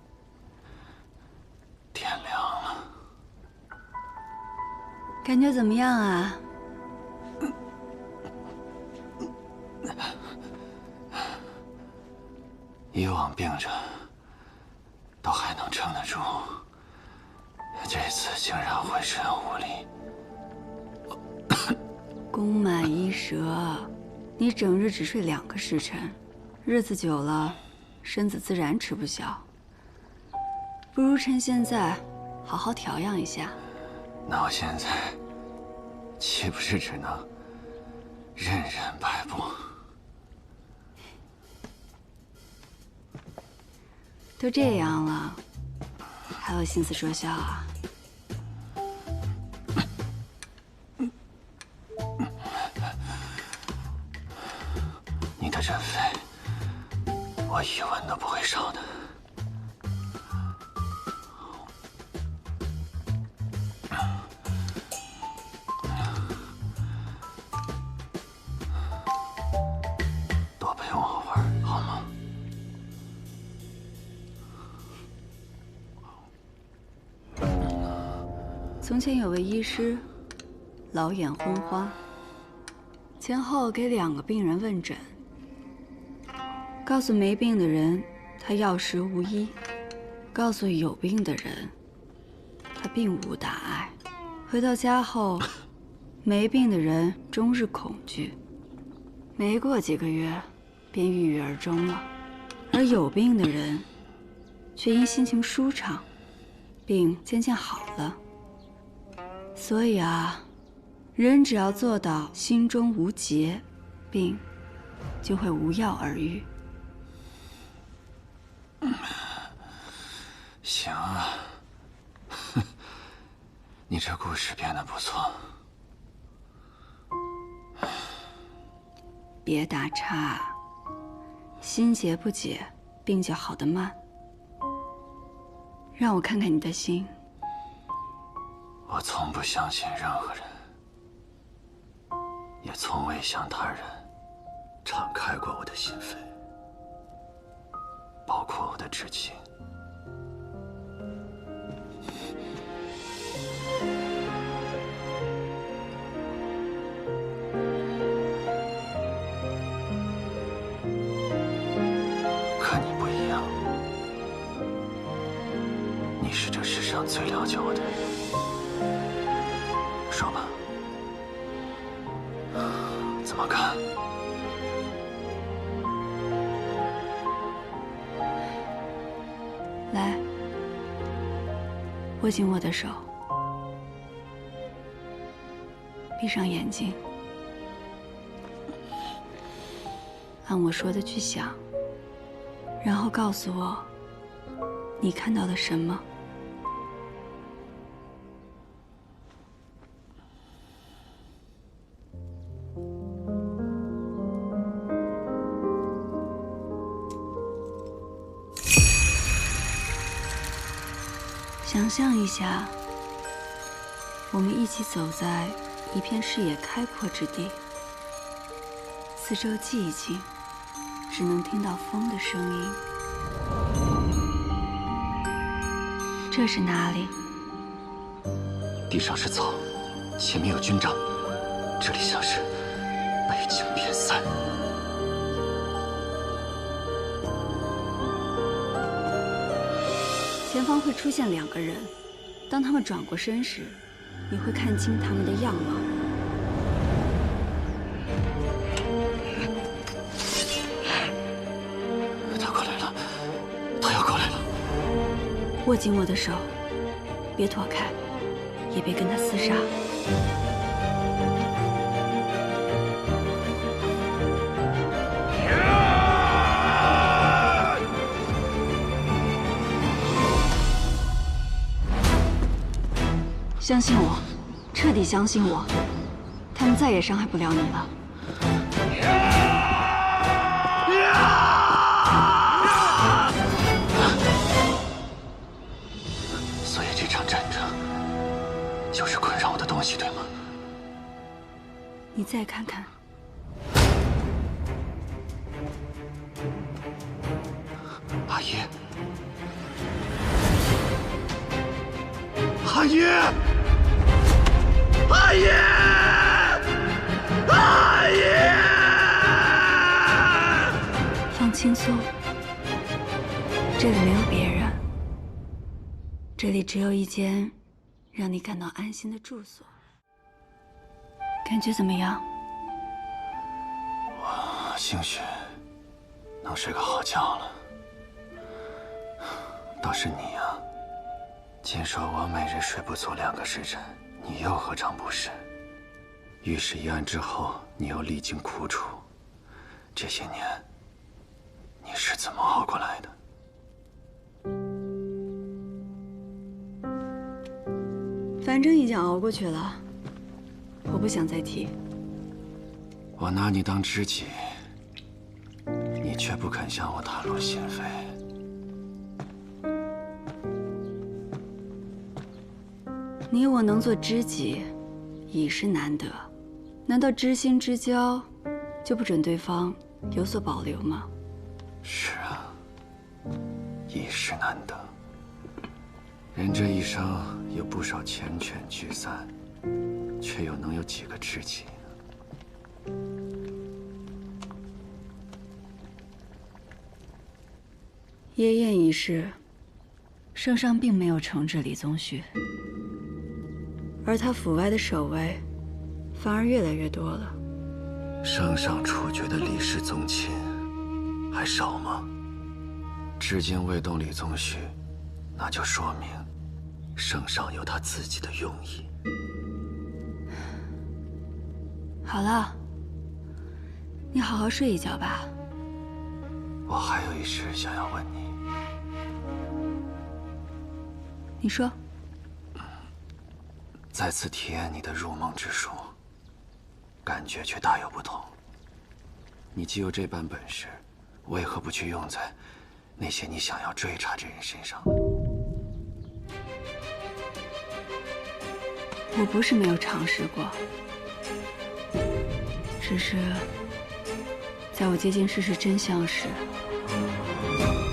天亮了，感觉怎么样啊？以往病着都还能撑得住，这次竟然浑身无力。宫满衣蛇，你整日只睡2个时辰，日子久了，身子自然吃不消。不如趁现在，好好调养一下。那我现在岂不是只能任人摆布？都这样了，还有心思说笑啊？你的诊费，我1文都不会少的。多陪我会儿好吗？从前有位医师，老眼昏花，前后给2个病人问诊，告诉没病的人他药石无医，告诉有病的人他并无大碍。回到家后，没病的人终日恐惧，没过几个月便郁郁而终了，而有病的人却因心情舒畅，病渐渐好了。所以啊，人只要做到心中无结，病就会无药而愈。行啊，你这故事编得不错。别打岔，心结不解，病就好得慢。让我看看你的心。我从不相信任何人，也从未向他人敞开过我的心扉，包括我的至亲。可你不一样，你是这世上最了解我的人。说吧，怎么看？来，握紧我的手，闭上眼睛，按我说的去想，然后告诉我，你看到了什么？想象一下，我们一起走在一片视野开阔之地，四周寂静，只能听到风的声音。这是哪里？地上是草，前面有军帐，这里像是北境边塞。前方会出现2个人，当他们转过身时，你会看清他们的样貌。他过来了，他要过来了！握紧我的手，别躲开，也别跟他厮杀。相信我，彻底相信我，他们再也伤害不了你了。所以这场战争就是困扰我的东西，对吗？你再看看，阿爷，阿爷！阿爷！阿爷！放轻松，这里没有别人，这里只有一间让你感到安心的住所。感觉怎么样？我兴许能睡个好觉了。倒是你呀，听说我每日睡不足2个时辰。你又何尝不是？御史一案之后，你又历经苦楚，这些年你是怎么熬过来的？反正已经熬过去了，我不想再提。我拿你当知己，你却不肯向我袒露心扉。你我能做知己，已是难得。难道知心之交就不准对方有所保留吗？是啊，已是难得。人这一生有不少缱绻聚散，却又能有几个知己呢？夜宴一事，圣上并没有惩治李宗旭。而他府外的守卫，反而越来越多了。圣上处决的李氏宗亲还少吗？至今未动李宗旭，那就说明圣上有他自己的用意。好了，你好好睡一觉吧。我还有一事想要问你。你说。再次体验你的入梦之术，感觉却大有不同。你既有这般本事，为何不去用在那些你想要追查之人身上呢？我不是没有尝试过，只是在我接近事实真相时，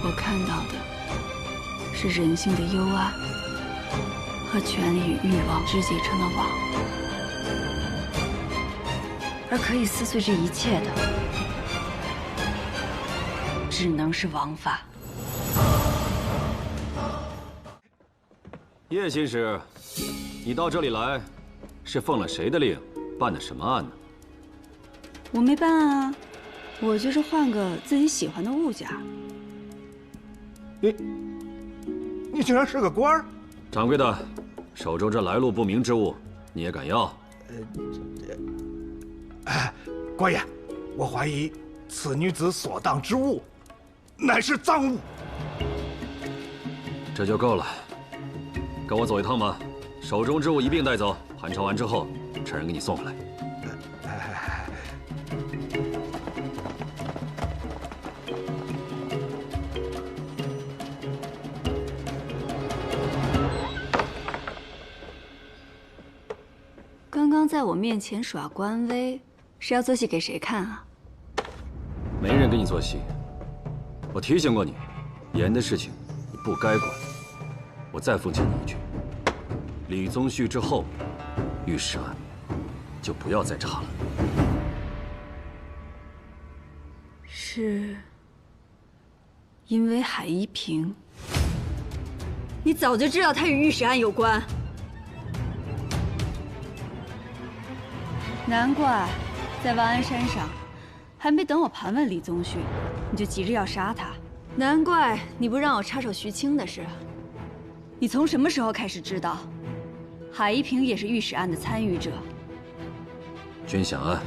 我看到的是人性的幽暗。和权力与欲望织结成的网，而可以撕碎这一切的，只能是王法。叶新使，你到这里来，是奉了谁的令，办的什么案呢？我没办案啊，我就是换个自己喜欢的物件。你竟然是个官儿！掌柜的，手中这来路不明之物，你也敢要？官爷，我怀疑此女子所当之物，乃是赃物。这就够了，跟我走一趟吧。手中之物一并带走，盘查完之后，差人给你送回来。刚在我面前耍官威，是要做戏给谁看啊？没人给你做戏。我提醒过你，严的事情你不该管。我再奉劝你一句：李宗旭之后，御史案就不要再查了。是因为海一平？你早就知道他与御史案有关，难怪在万安山上，还没等我盘问李宗旭，你就急着要杀他。难怪你不让我插手徐青的事。你从什么时候开始知道海一平也是御史案的参与者？军饷案。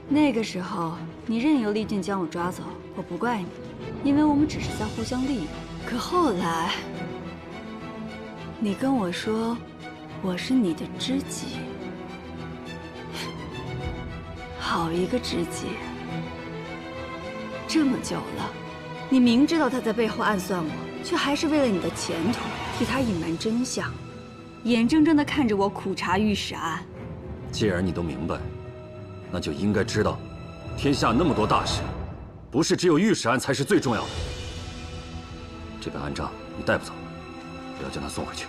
那个时候你任由厉俊将我抓走，我不怪你，因为我们只是在互相利用。可后来，你跟我说我是你的知己，好一个知己！这么久了，你明知道他在背后暗算我，却还是为了你的前途替他隐瞒真相，眼睁睁地看着我苦查御史案。既然你都明白，那就应该知道，天下那么多大事，不是只有御史案才是最重要的。这本案账你带不走，我要将他送回去。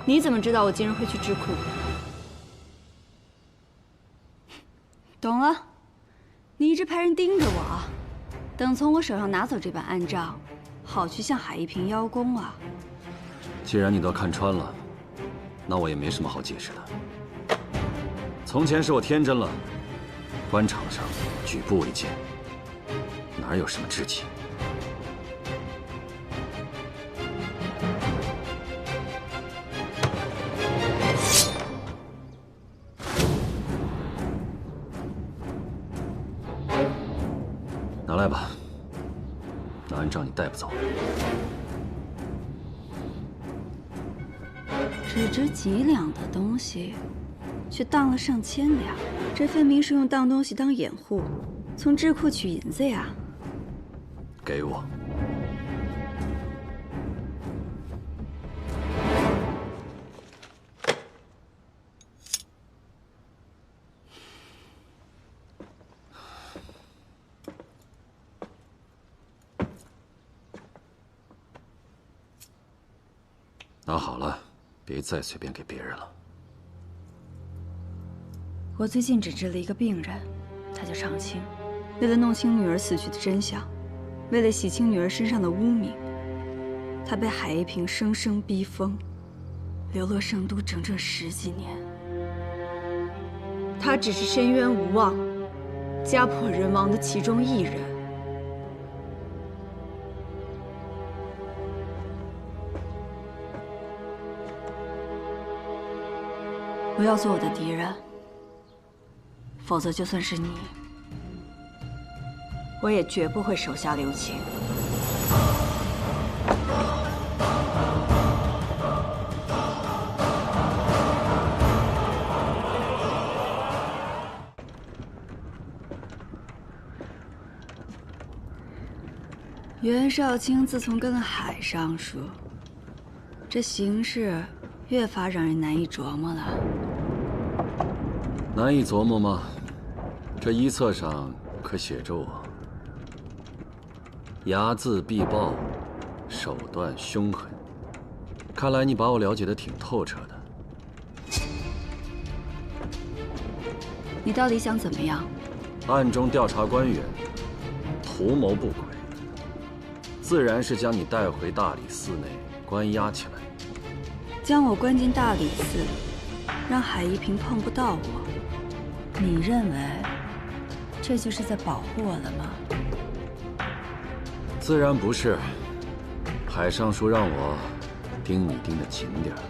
你怎么知道我今日会去智库？懂了，你一直派人盯着我，等从我手上拿走这本案账，好去向海一平邀功啊。既然你都看穿了，那我也没什么好解释的。从前是我天真了，官场上举步维艰，哪有什么知己？拿来吧，那案账你带不走。只值几两的东西，却当了上千两，这分明是用当东西当掩护，从智库取银子呀！给我。拿好了，别再随便给别人了。我最近只治了一个病人，他叫常青。为了弄清女儿死去的真相，为了洗清女儿身上的污名，他被海一平生生逼疯，流落圣都整整10几年。他只是深冤无望、家破人亡的其中一人。不要做我的敌人，否则就算是你，我也绝不会手下留情。袁绍卿自从跟了海尚书，这形势越发让人难以琢磨了。难以琢磨吗？这一册上可写着我睚眦必报，手段凶狠。看来你把我了解得挺透彻的。你到底想怎么样？暗中调查官员，图谋不轨，自然是将你带回大理寺内关押起来。将我关进大理寺，让海一平碰不到我。你认为这就是在保护我了吗？自然不是。海尚书让我盯你盯得紧点儿，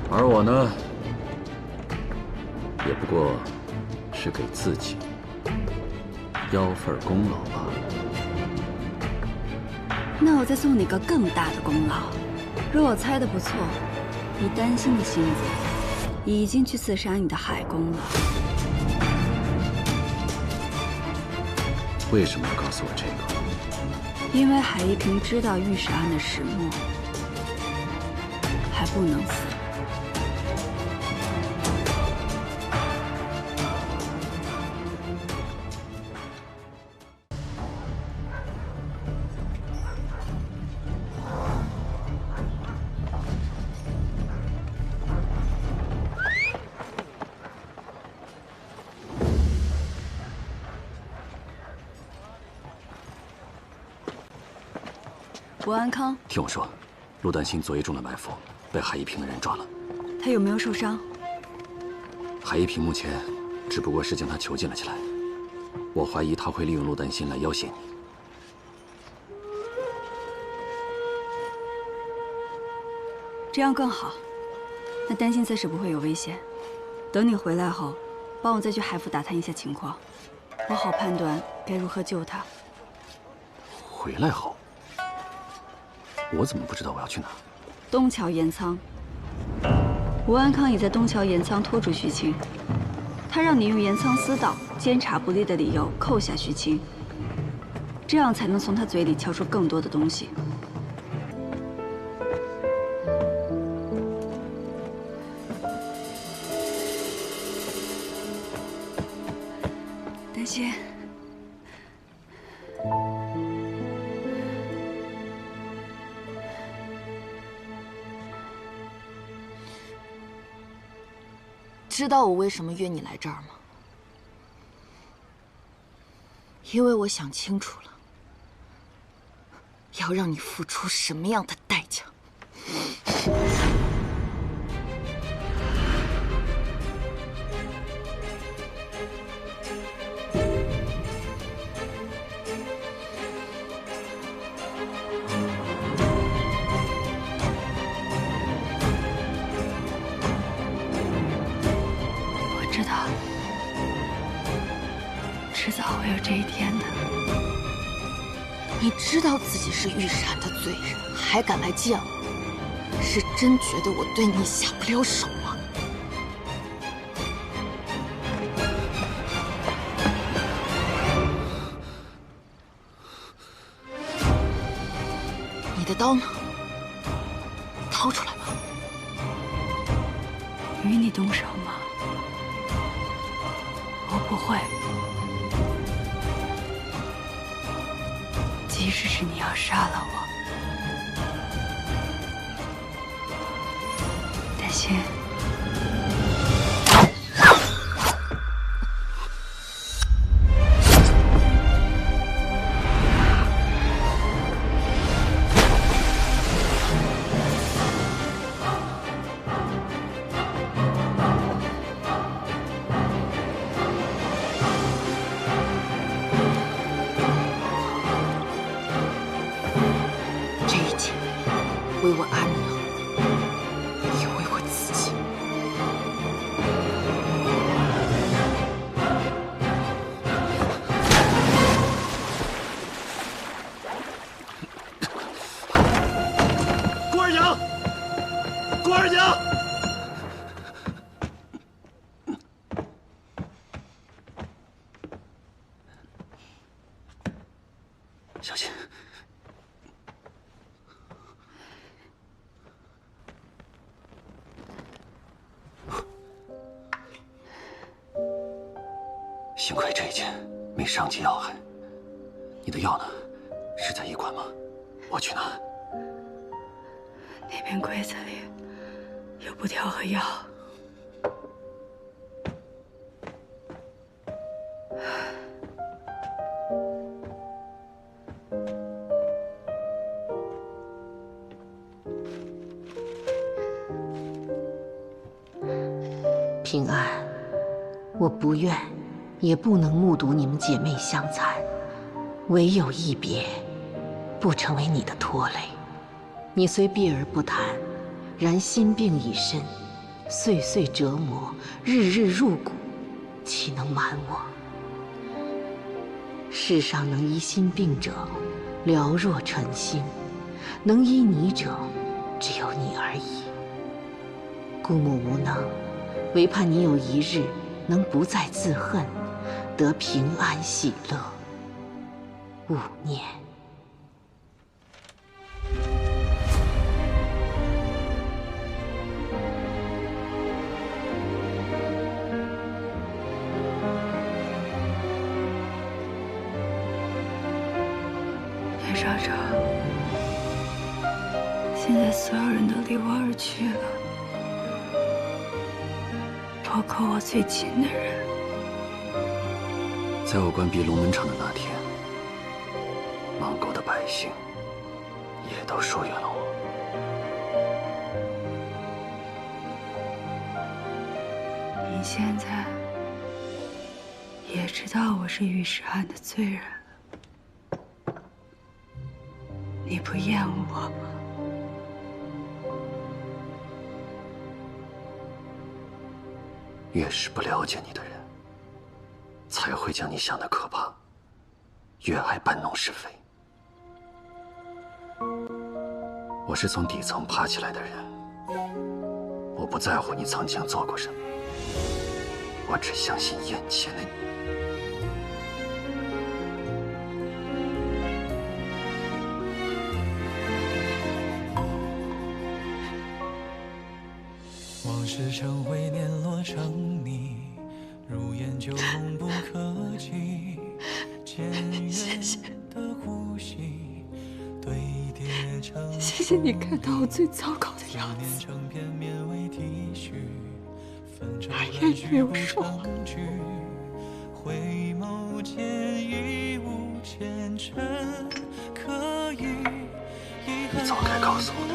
而我呢，也不过是给自己邀份功劳罢了。那我再送你个更大的功劳。若我猜的不错，你担心的心子已经去刺杀你的海公了。为什么要告诉我这个？因为海一平知道御史案的始末，还不能死。吴安康，听我说，陆丹心昨夜中了埋伏，被海一平的人抓了。他有没有受伤？海一平目前只不过是将他囚禁了起来。我怀疑他会利用陆丹心来要挟你。这样更好。那丹心暂时不会有危险。等你回来后，帮我再去海府打探一下情况，我好判断该如何救他。回来后？ 我怎么不知道我要去哪？东桥盐仓。吴安康已在东桥盐仓拖住徐青，他让你用盐仓私盗、监察不力的理由扣下徐青，这样才能从他嘴里撬出更多的东西。丹心。 知道我为什么约你来这儿吗？因为我想清楚了，要让你付出什么样的代价。迟早会有这一天的。你知道自己是御闪的罪人，还敢来见我，是真觉得我对你下不了手吗？你的刀呢？掏出来吧。与你动手吗？我不会。 即使是你要杀了我，丹心，为我安娘，也为我自己。顾二娘，顾二娘，小心。 幸亏这一剑没伤及要害。你的药呢？是在医馆吗？我去拿。那边柜子里有布条和药。平安，我不愿。 也不能目睹你们姐妹相残，唯有一别，不成为你的拖累。你虽避而不谈，然心病已深，岁岁折磨，日日入骨，岂能瞒我？世上能医心病者，寥若晨星；能医你者，只有你而已。姑母无能，唯盼你有一日能不再自恨。 得平安喜乐，勿念。田少哲，现在所有人都离我而去了，包括我最亲的人。在我关闭龙门场的那天，芒沟的百姓也都疏远了我。你现在也知道我是御史案的罪人了，你不厌恶我吗？越是不了解你的人，才会将你想得可怕，越爱搬弄是非。我是从底层爬起来的人，我不在乎你曾经做过什么，我只相信眼前的你。往事成灰，碾落成泥，如烟就浓不可及。渐远的呼吸，堆叠成谢谢你看到我最糟糕的样子。也没有说话。回眸间已无前尘可以。你早该告诉我的，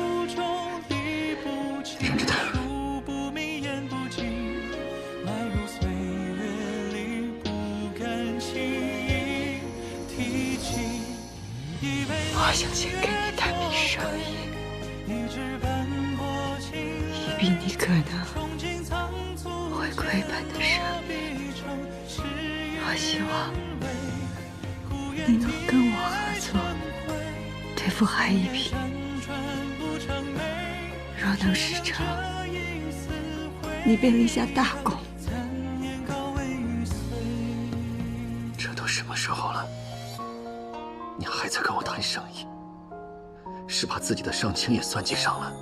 忍着点。我想先跟你谈笔生意，一笔你可能会亏本的生意。我希望你能跟我合作，对付海一平。若能事成，你便立下大功。这都什么时候了，你还在跟我谈生意？是把自己的伤情也算计上了，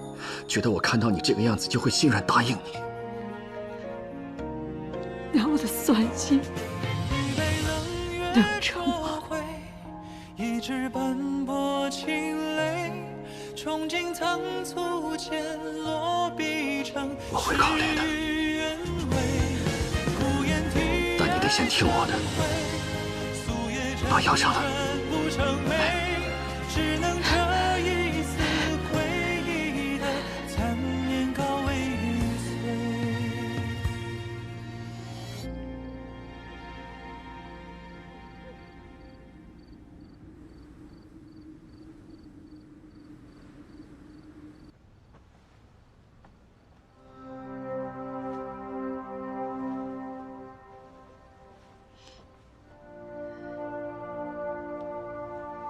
觉得我看到你这个样子就会欣然答应你。那我的算计能成吗？一直奔波清泪，憧憬仓促间落笔成我会考虑的，但你得先听我的。把药上了。只能这一丝回忆的残念告慰与随。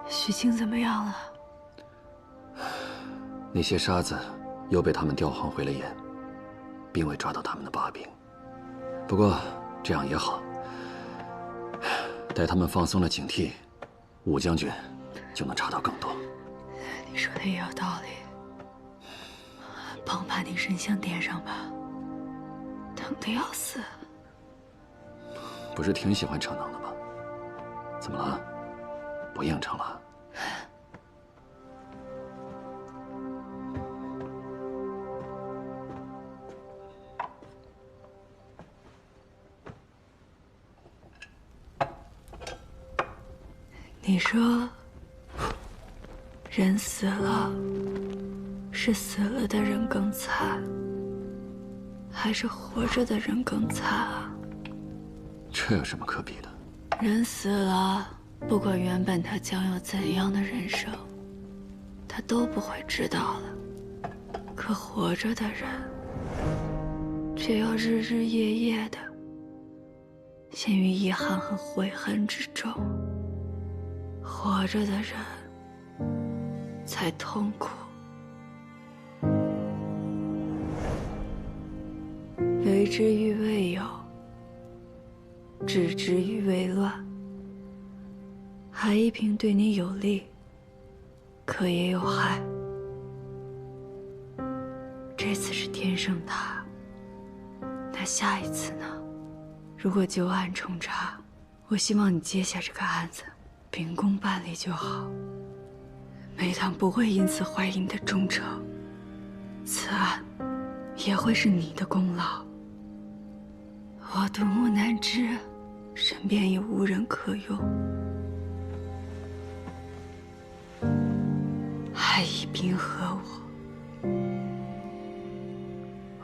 许清怎么样了？那些沙子又被他们调换回了眼，并未抓到他们的把柄。不过这样也好，待他们放松了警惕，武将军就能查到更多。你说的也有道理，帮我把那神像点上吧，疼得要死。不是挺喜欢逞能的吗？怎么了？不应承了？你说，人死了，是死了的人更惨，还是活着的人更惨啊？这有什么可比的？人死了，不管原本他将有怎样的人生，他都不会知道了。可活着的人，却要日日夜夜的陷于遗憾和悔恨之中。活着的人才痛苦。为之于未有，止之于未乱。海一平对你有利，可也有害。这次是天生他，那下一次呢？如果旧案重查，我希望你接下这个案子，秉公办理就好。梅堂不会因此怀疑你的忠诚，此案也会是你的功劳。我独木难支，身边也无人可用，还以兵和我，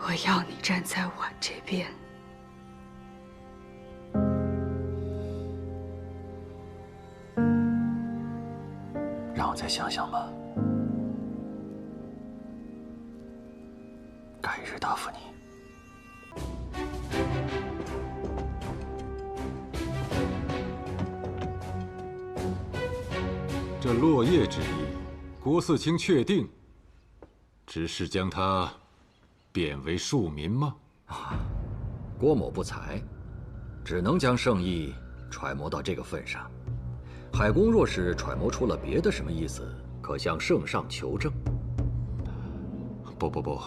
我要你站在我这边。让我再想想吧，改日答复你。这落叶之役，郭嗣清确定只是将他贬为庶民吗？郭某不才，只能将圣意揣摩到这个份上。海公若是揣摩出了别的什么意思，可向圣上求证。不，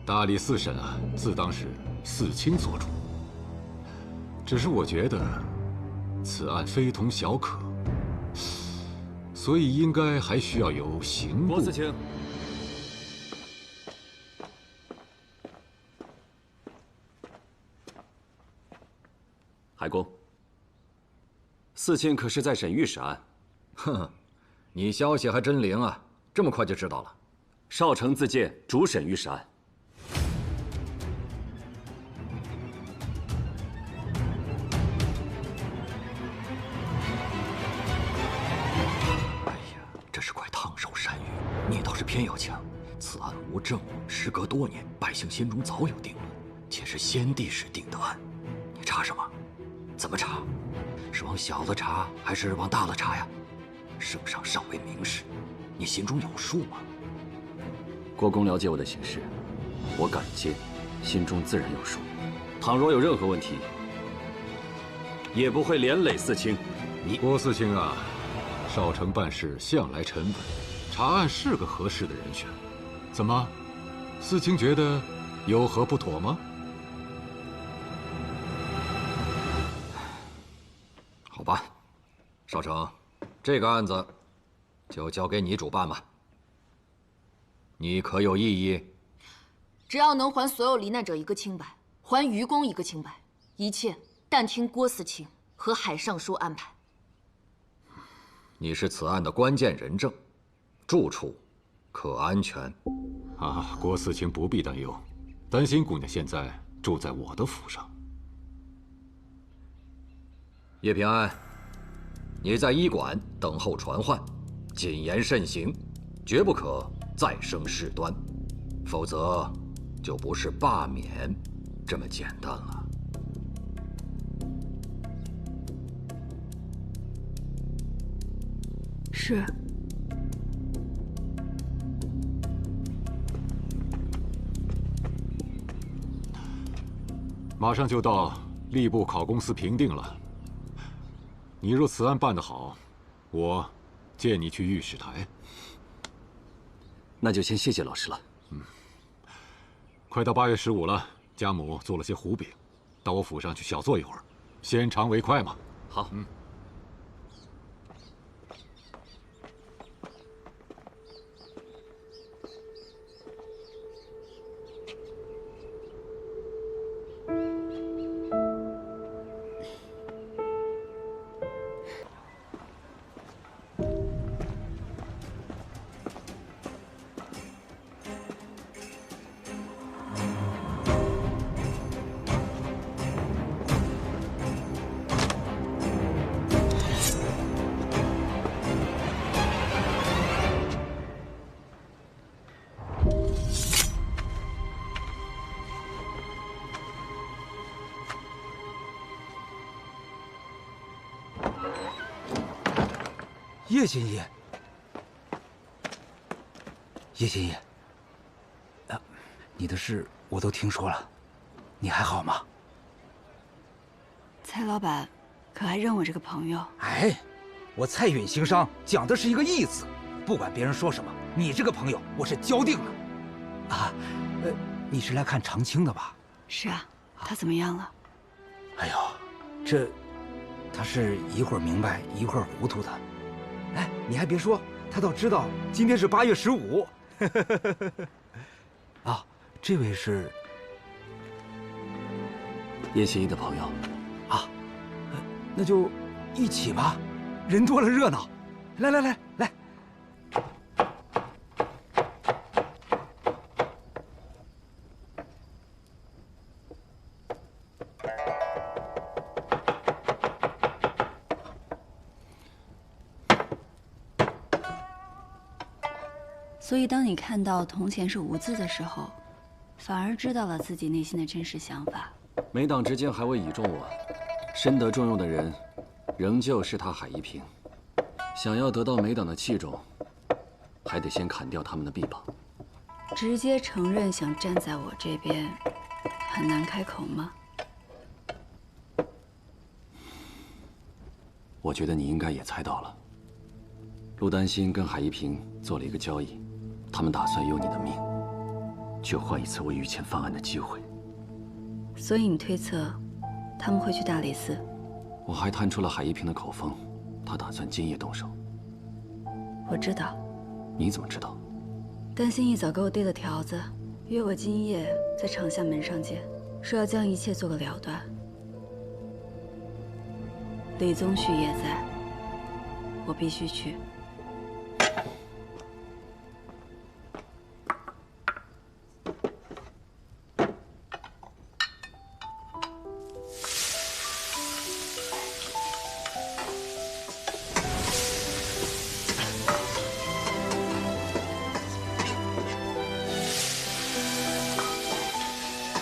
大理寺审案自当是嗣清做主，只是我觉得此案非同小可，所以应该还需要由刑部。郭嗣清，海公，嗣清可是在审御史案？哼，你消息还真灵啊，这么快就知道了。少丞自荐主审御史案。哎呀，这是块烫手山芋，你倒是偏要抢。此案无证，时隔多年，百姓心中早有定论，且是先帝时定的案，你查什么？怎么查？是往小了查，还是往大了查呀？圣上尚未明示，你心中有数吗？国公了解我的行事，我敢接，心中自然有数。倘若有任何问题，也不会连累嗣清。郭嗣清啊，少丞办事向来沉稳，查案是个合适的人选。怎么，嗣清觉得有何不妥吗？好吧，少丞，这个案子就交给你主办吧。你可有异议？只要能还所有罹难者一个清白，还愚公一个清白，一切但听郭嗣清和海尚书安排。你是此案的关键人证，住处可安全。啊，郭嗣清不必担忧，担心姑娘现在住在我的府上。叶平安，你在医馆等候传唤，谨言慎行，绝不可再生事端，否则就不是罢免这么简单了。是。马上就到吏部考公司评定了。你若此案办得好，我借你去御史台。那就先谢谢老师了。快到8月15了，家母做了些糊饼，到我府上去小坐一会儿，先尝为快嘛。好。叶先义，叶先义，你的事我都听说了，你还好吗？蔡老板可还认我这个朋友？哎，我蔡允行商讲的是一个义字，不管别人说什么，你这个朋友我是交定了。啊，你是来看长青的吧？是啊，他怎么样了？哎呦，他是一会儿明白一会儿糊涂的。哎，你还别说，他倒知道今天是8月15。啊，这位是叶协议的朋友。啊，那就一起吧，人多了热闹。来来来来。 所以，当你看到铜钱是无字的时候，反而知道了自己内心的真实想法。美党之间还未倚重我，深得重用的人，仍旧是他海一平。想要得到美党的器重，还得先砍掉他们的臂膀。直接承认想站在我这边，很难开口吗？我觉得你应该也猜到了。陆丹心跟海一平做了一个交易。 他们打算用你的命，去换一次为御前翻案的机会。所以你推测，他们会去大理寺？我还探出了海一平的口风，他打算今夜动手。我知道。你怎么知道？丹心一早给我递了条子，约我今夜在场下门上见，说要将一切做个了断。李宗旭也在，我必须去。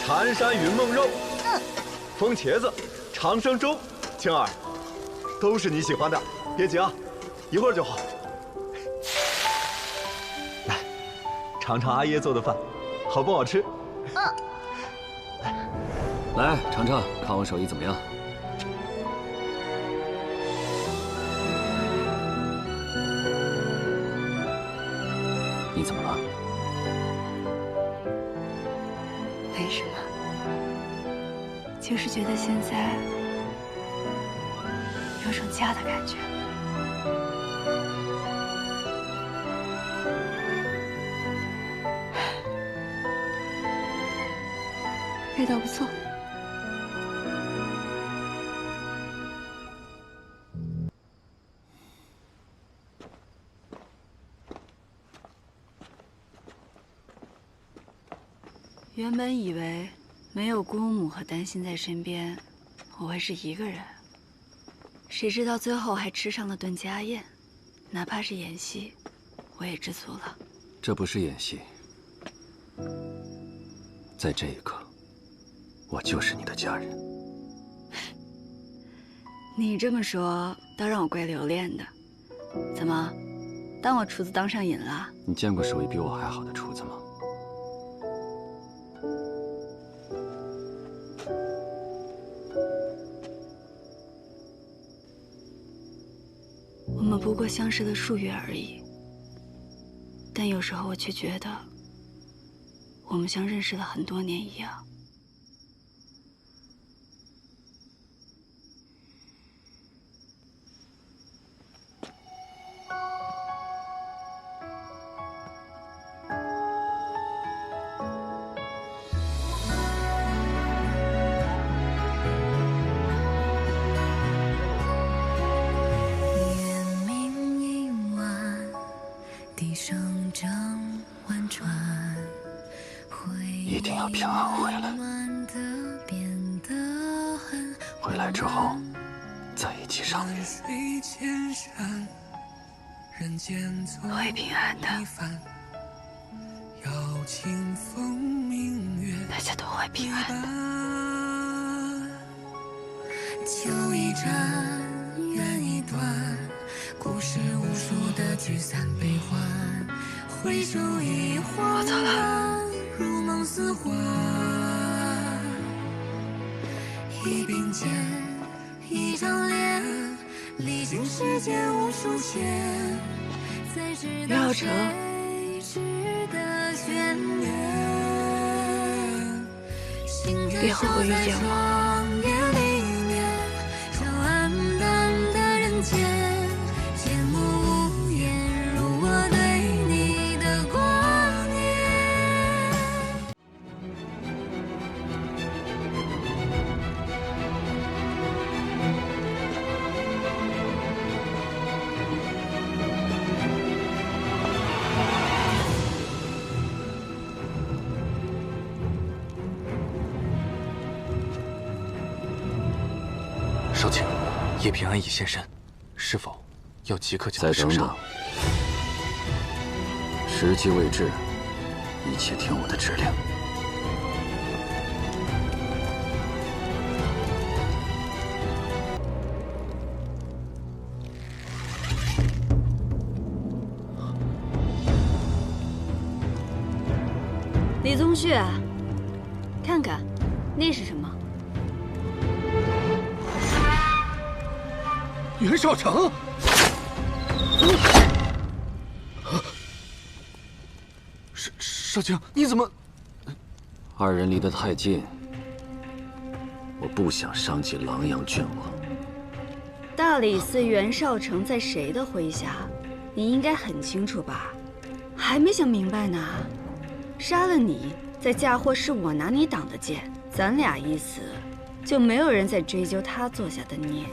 缠山云梦肉，风茄子，长生粥，青儿，都是你喜欢的，别急啊，一会儿就好。来，尝尝阿爷做的饭，好不好吃？来尝尝，看我手艺怎么样？你怎么了？ 没什么，就是觉得现在有种家的感觉。味道不错。原本以为没有姑母和丹心在身边，我会是一个人。谁知道最后还吃上了顿家宴，哪怕是演戏，我也知足了。这不是演戏，在这一刻，我就是你的家人。你这么说，倒让我怪留恋的。怎么，当我厨子当上瘾了？你见过手艺比我还好的厨子吗？ 我们不过相识了数月而已，但有时候我却觉得，我们像认识了很多年一样。一定要平安回来。回来之后，在一起上路。我会平安的，大家都会平安的。秋一站，缘一段，故事无数的聚散悲欢，回首一晃然，如梦似幻。一并肩，一张脸，历经世间无数千，才知道谁值得眷恋。别后悔遇见我。 暗淡的人间，缄默无言，如叶平安已现身，是否要即刻将他再等等，射杀？时机未至，一切听我的指令。李宗旭，看看，那是什么？袁绍成，少卿，你怎么？二人离得太近，我不想伤及狼阳郡王。大理寺袁绍成在谁的麾下？你应该很清楚吧？还没想明白呢。杀了你，再嫁祸是我拿你挡的箭，咱俩一死，就没有人再追究他做下的孽。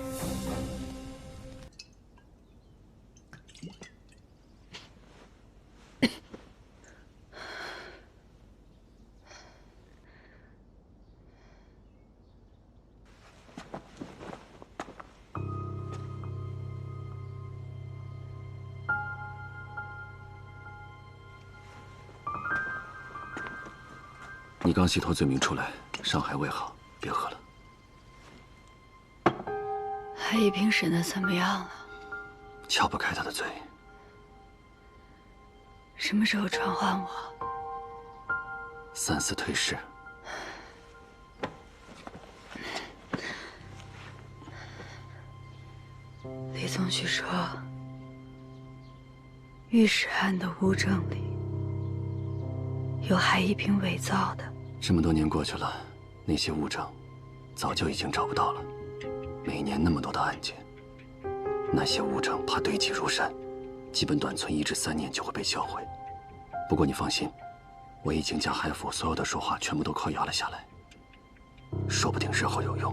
你刚洗脱罪名出来，伤还未好，别喝了。海一平审的怎么样了？撬不开他的嘴。什么时候传唤我？3次退市。李宗旭说，御史案的物证里有海一平伪造的。这么多年过去了，那些物证早就已经找不到了。每年那么多的案件，那些物证怕堆积如山，基本短存1至3年就会被销毁。不过你放心，我已经将海府所有的说话全部都扣押了下来，说不定日后有用。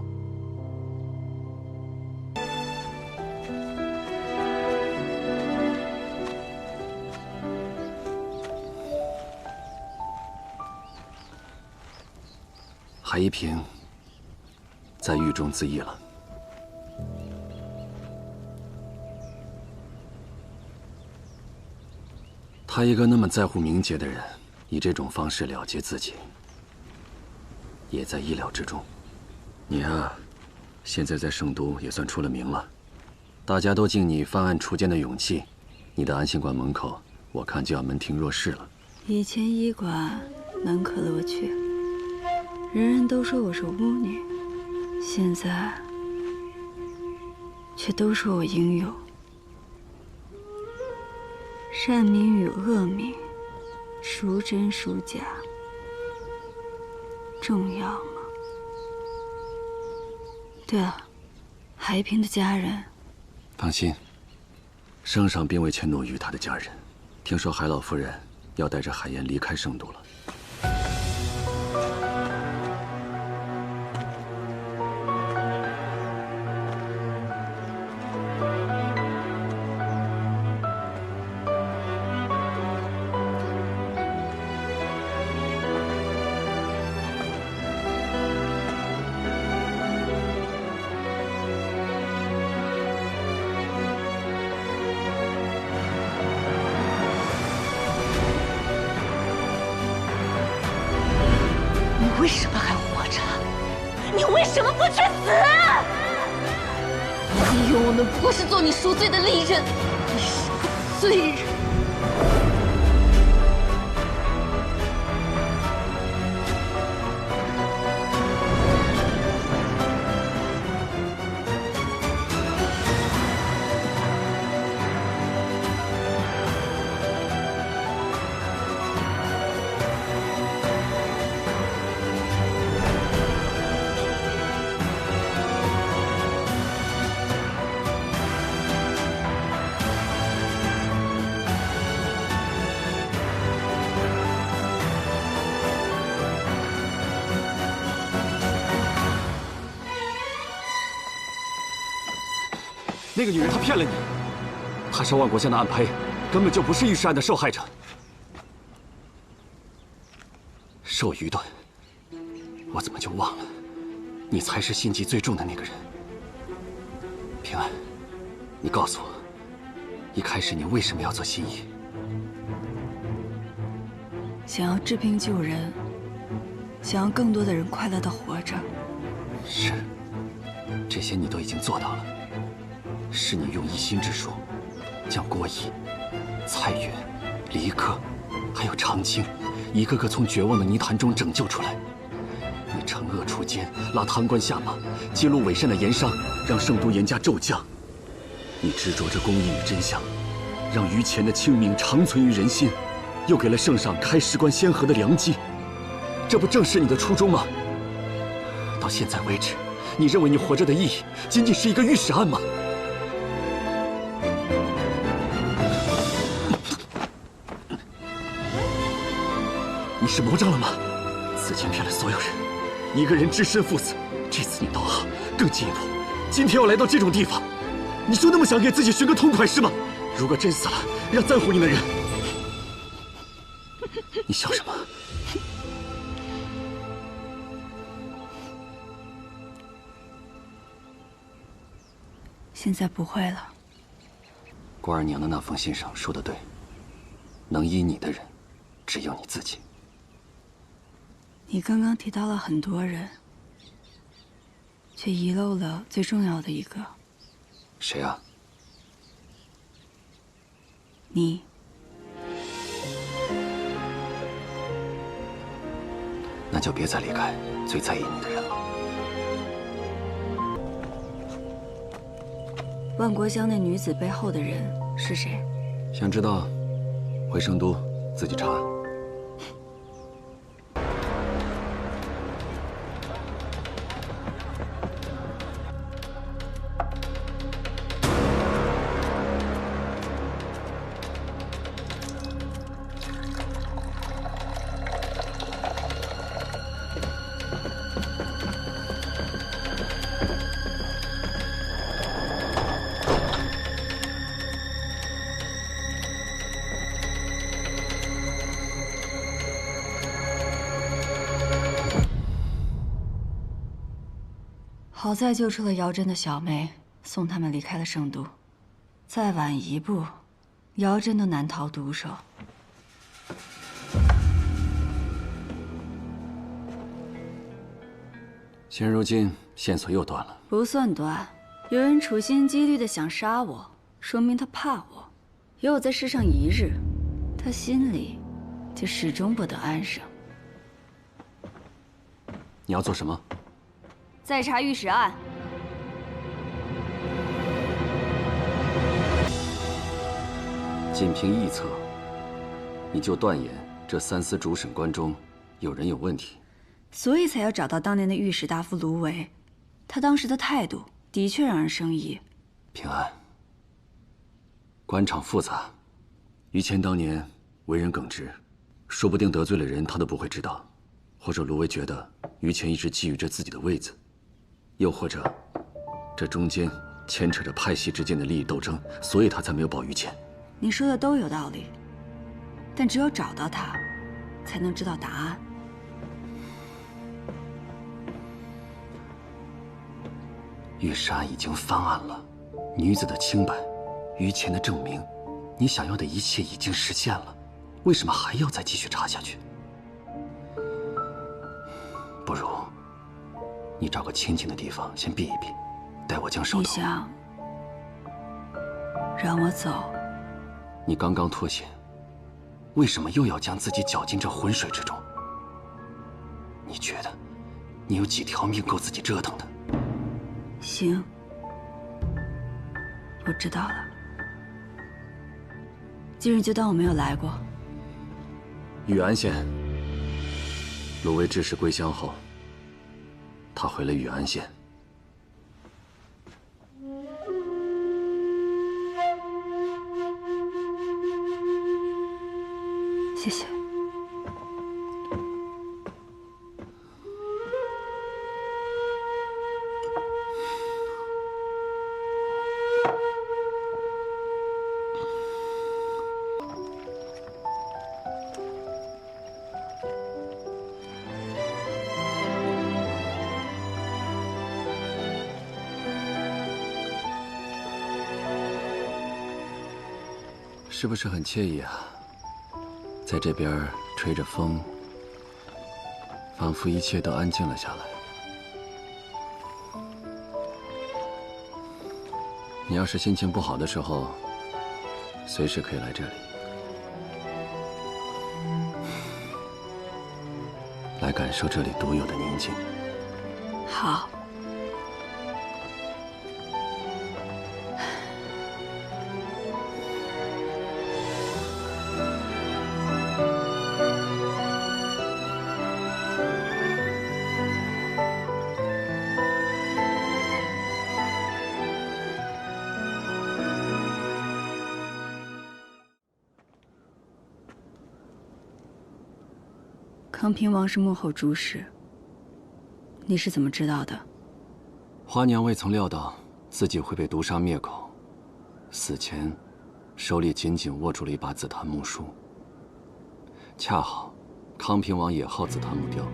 海一平在狱中自缢了。他一个那么在乎名节的人，以这种方式了结自己，也在意料之中。你啊，现在在圣都也算出了名了，大家都敬你犯案除奸的勇气。你的安心馆门口，我看就要门庭若市了。以前医馆门可罗雀，人人都说我是巫女，现在却都说我英勇。善名与恶名，孰真孰假，重要吗？对了，海一平的家人，放心，圣上并未迁怒于他的家人。听说海老夫人要带着海燕离开圣都了。为什么还活着？你为什么不去死？你以为我们不过是做你赎罪的利刃？你是个罪人！那个女人她骗了你，她是万国香的暗胚，根本就不是御史案的受害者。寿愚钝，我怎么就忘了，你才是心机最重的那个人。平安，你告诉我，一开始你为什么要做新医？想要治病救人，想要更多的人快乐地活着。是，这些你都已经做到了。是你用一心之术，将郭乙、蔡远、黎克，还有长青，一个个从绝望的泥潭中拯救出来。你惩恶除奸，拉贪官下马，揭露伪善的盐商，让圣都严加骤降。你执着着公义与真相，让于前的清明长存于人心，又给了圣上开事关先河的良机。这不正是你的初衷吗？到现在为止，你认为你活着的意义仅仅是一个御史案吗？你是魔怔了吗？此前骗了所有人，一个人只身赴死。这次你道行更进一步，今天要来到这种地方，你就那么想给自己寻个痛快是吗？如果真死了，让在乎你的人……你笑什么？现在不会了。郭二娘的那封信上说的对，能医你的人，只有你自己。你刚刚提到了很多人，却遗漏了最重要的一个。谁啊？你。那就别再离开最在意你的人了。万国香那女子背后的人是谁？想知道，回圣都自己查。好在救出了姚真的小妹，送他们离开了圣都。再晚一步，姚真都难逃毒手。现如今线索又断了，不算断，有人处心积虑的想杀我，说明他怕我。有我在世上一日，他心里就始终不得安生。你要做什么？再查御史案。仅凭臆测，你就断言这3司主审官中有人有问题，所以才要找到当年的御史大夫卢维。他当时的态度的确让人生疑。平安，官场复杂，于谦当年为人耿直，说不定得罪了人他都不会知道，或者卢维觉得于谦一直觊觎着自己的位子。又或者，这中间牵扯着派系之间的利益斗争，所以他才没有保于谦。你说的都有道理，但只有找到他，才能知道答案。御史案已经翻案了，女子的清白，于谦的证明，你想要的一切已经实现了，为什么还要再继续查下去？不如。你找个清静的地方先避一避，待我将手头。你想让我走？你刚刚脱险，为什么又要将自己搅进这浑水之中？你觉得你有几条命够自己折腾的？行，我知道了。今日就当我没有来过。禹安县，卢维致使归乡后。他回了禹安县。谢谢。是不是很惬意啊？在这边吹着风，仿佛一切都安静了下来。你要是心情不好的时候，随时可以来这里，来感受这里独有的宁静。好。康平王是幕后主使，你是怎么知道的？花娘未曾料到自己会被毒杀灭口，死前手里紧紧握住了一把紫檀木梳。恰好，康平王也好紫檀木雕，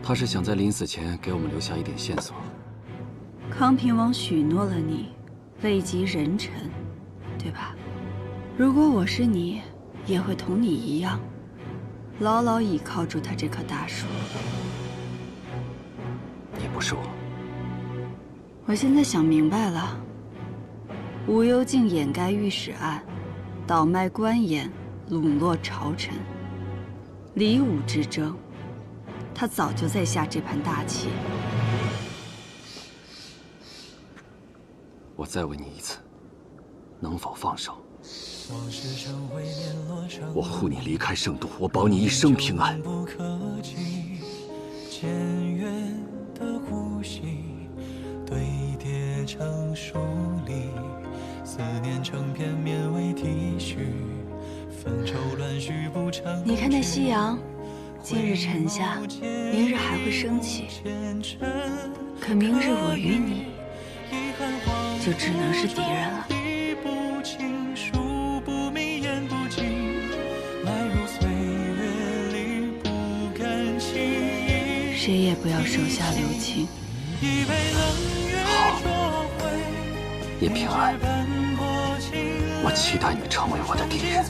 他是想在临死前给我们留下一点线索。康平王许诺了你，位极人臣，对吧？如果我是你，也会同你一样。牢牢倚靠住他这棵大树。你不是我。我现在想明白了，无忧竟掩盖御史案，倒卖官盐，笼络朝臣，李武之争，他早就在下这盘大棋。我再问你一次，能否放手？我护你离开圣都，我保你一生平安。简约的呼吸堆叠成疏离，思念成片绵微体恤，纷愁乱絮不成。你看那夕阳，今日沉下，明日还会升起。可明日我与你，就只能是敌人了。谁也不要手下留情。好，也平安。我期待你成为我的敌人。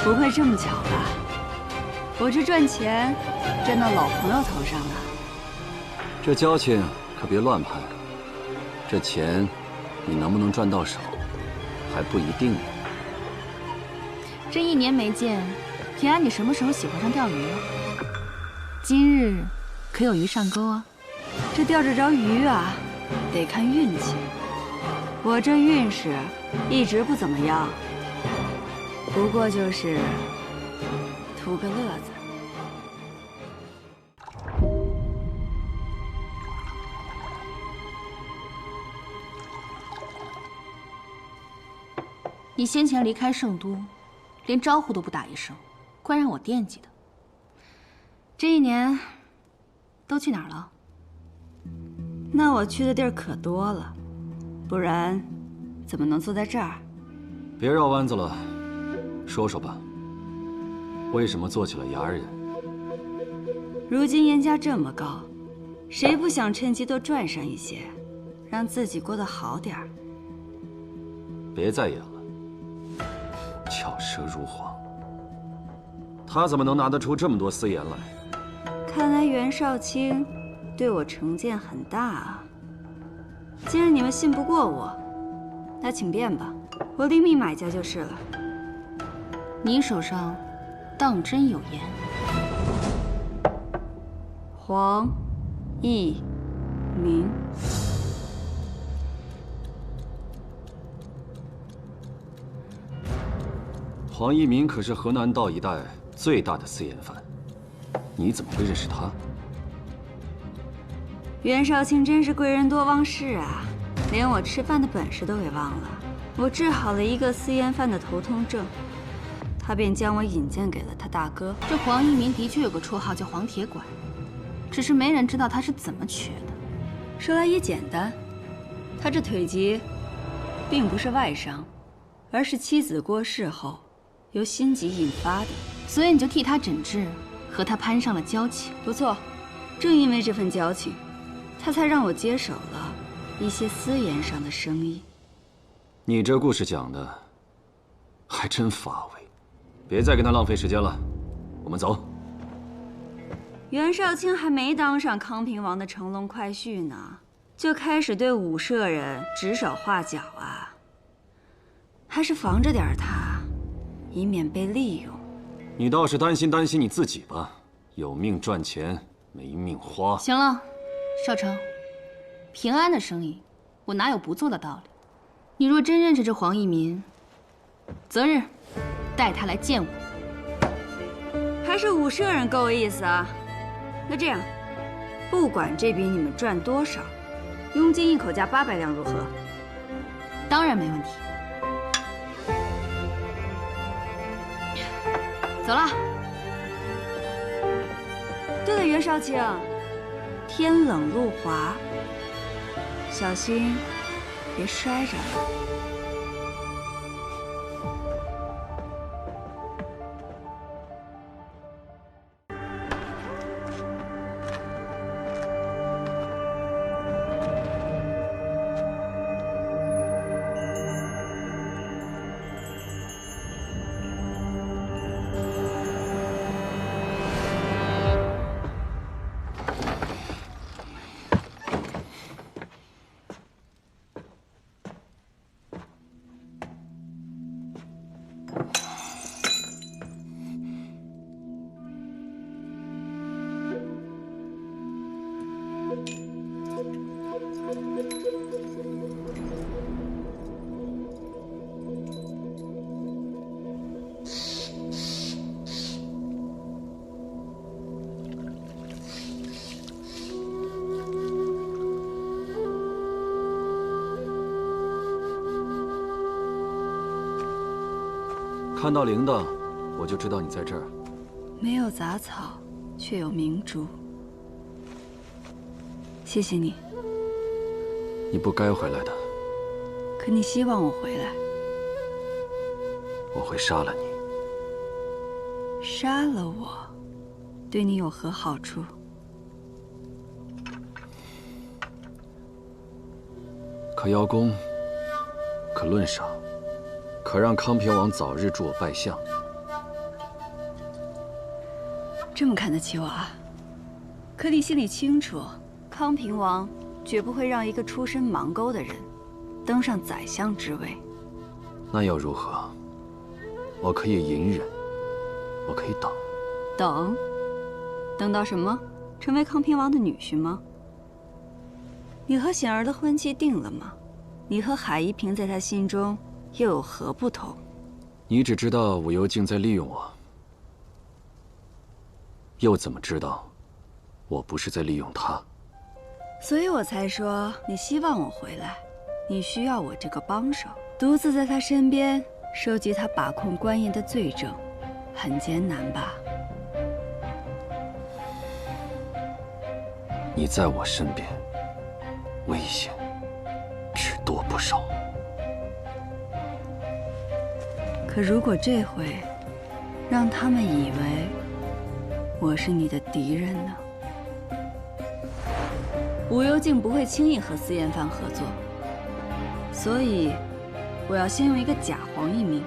不会这么巧吧？我这赚钱赚到老朋友头上了。这交情可别乱攀，这钱你能不能赚到手，还不一定呢。这1年没见，平安，你什么时候喜欢上钓鱼了？今日可有鱼上钩啊？这钓着着鱼啊，得看运气。我这运势一直不怎么样。不过就是图个乐子。你先前离开圣都，连招呼都不打一声，怪让我惦记的。这1年都去哪儿了？那我去的地儿可多了，不然怎么能坐在这儿？别绕弯子了。说说吧，为什么做起了牙人？如今严家这么高，谁不想趁机多赚上一些，让自己过得好点儿？别再演了，巧舌如簧。他怎么能拿得出这么多私盐来？看来袁绍卿对我成见很大啊。既然你们信不过我，那请便吧，我另觅买家就是了。你手上当真有盐？黄一鸣。黄一鸣可是河南道一带最大的私盐贩，你怎么会认识他？袁绍卿真是贵人多忘事啊，连我吃饭的本事都给忘了。我治好了一个私盐贩的头痛症，他便将我引荐给了他大哥。这黄一鸣的确有个绰号叫黄铁拐，只是没人知道他是怎么瘸的。说来也简单，他这腿疾，并不是外伤，而是妻子过世后由心疾引发的。所以你就替他诊治，和他攀上了交情。不错，正因为这份交情，他才让我接手了一些私盐上的生意。你这故事讲的还真乏味，别再跟他浪费时间了，我们走。袁绍卿还没当上康平王的乘龙快婿呢，就开始对武舍人指手画脚啊，还是防着点他，以免被利用。你倒是担心你自己吧，有命赚钱，没命花。行了，少成，平安的生意，我哪有不做的道理？你若真认识这黄一鸣，择日带他来见我。还是武舍人够意思啊。那这样，不管这笔你们赚多少，佣金一口价800两，如何？当然没问题。走了。对了，袁绍卿，天冷路滑，小心别摔着了。看到铃铛，我就知道你在这儿。没有杂草，却有明珠。谢谢你。你不该回来的。可你希望我回来？我会杀了你。杀了我，对你有何好处？可邀功，可论赏，可让康平王早日助我拜相。这么看得起我啊？可你心里清楚，康平王绝不会让一个出身盲沟的人登上宰相之位。那又如何？我可以隐忍，我可以等。等？等到什么？成为康平王的女婿吗？你和显儿的婚期定了吗？你和海一平在他心中又有何不同？你只知道武幽静在利用我，又怎么知道我不是在利用他？所以我才说你希望我回来，你需要我这个帮手。独自在他身边收集他把控官盐的罪证，很艰难吧？你在我身边，危险只多不少。可如果这回让他们以为我是你的敌人呢？武幽静不会轻易和私盐犯合作，所以我要先用一个假黄一鸣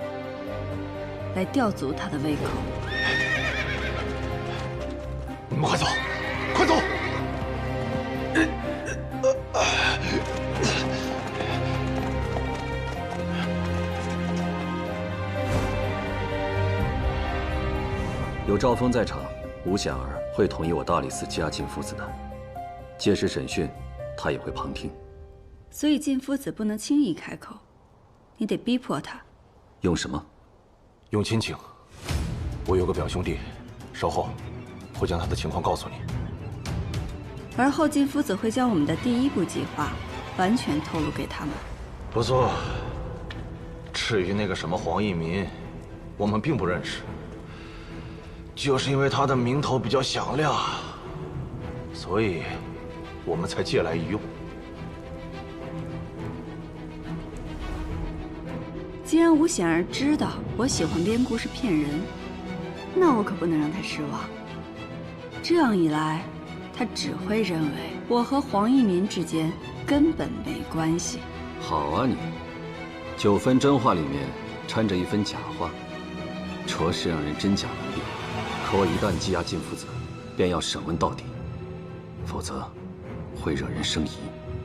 来吊足他的胃口。你们快走，快走！有赵峰在场，吴显儿会同意我大理寺嘉靖父子的。届时审讯，他也会旁听。所以晋夫子不能轻易开口，你得逼迫他。用什么？用亲情。我有个表兄弟，稍后会将他的情况告诉你。而后晋夫子会将我们的第一步计划完全透露给他们。不错。至于那个什么黄一民，我们并不认识。就是因为他的名头比较响亮，所以我们才借来一用。既然吴显儿知道我喜欢编故事骗人，那我可不能让他失望。这样一来，他只会认为我和黄一民之间根本没关系。好啊你，9分真话里面掺着1分假话，着实让人真假难辨。可我一旦羁押晋夫子，便要审问到底，否则会惹人生疑。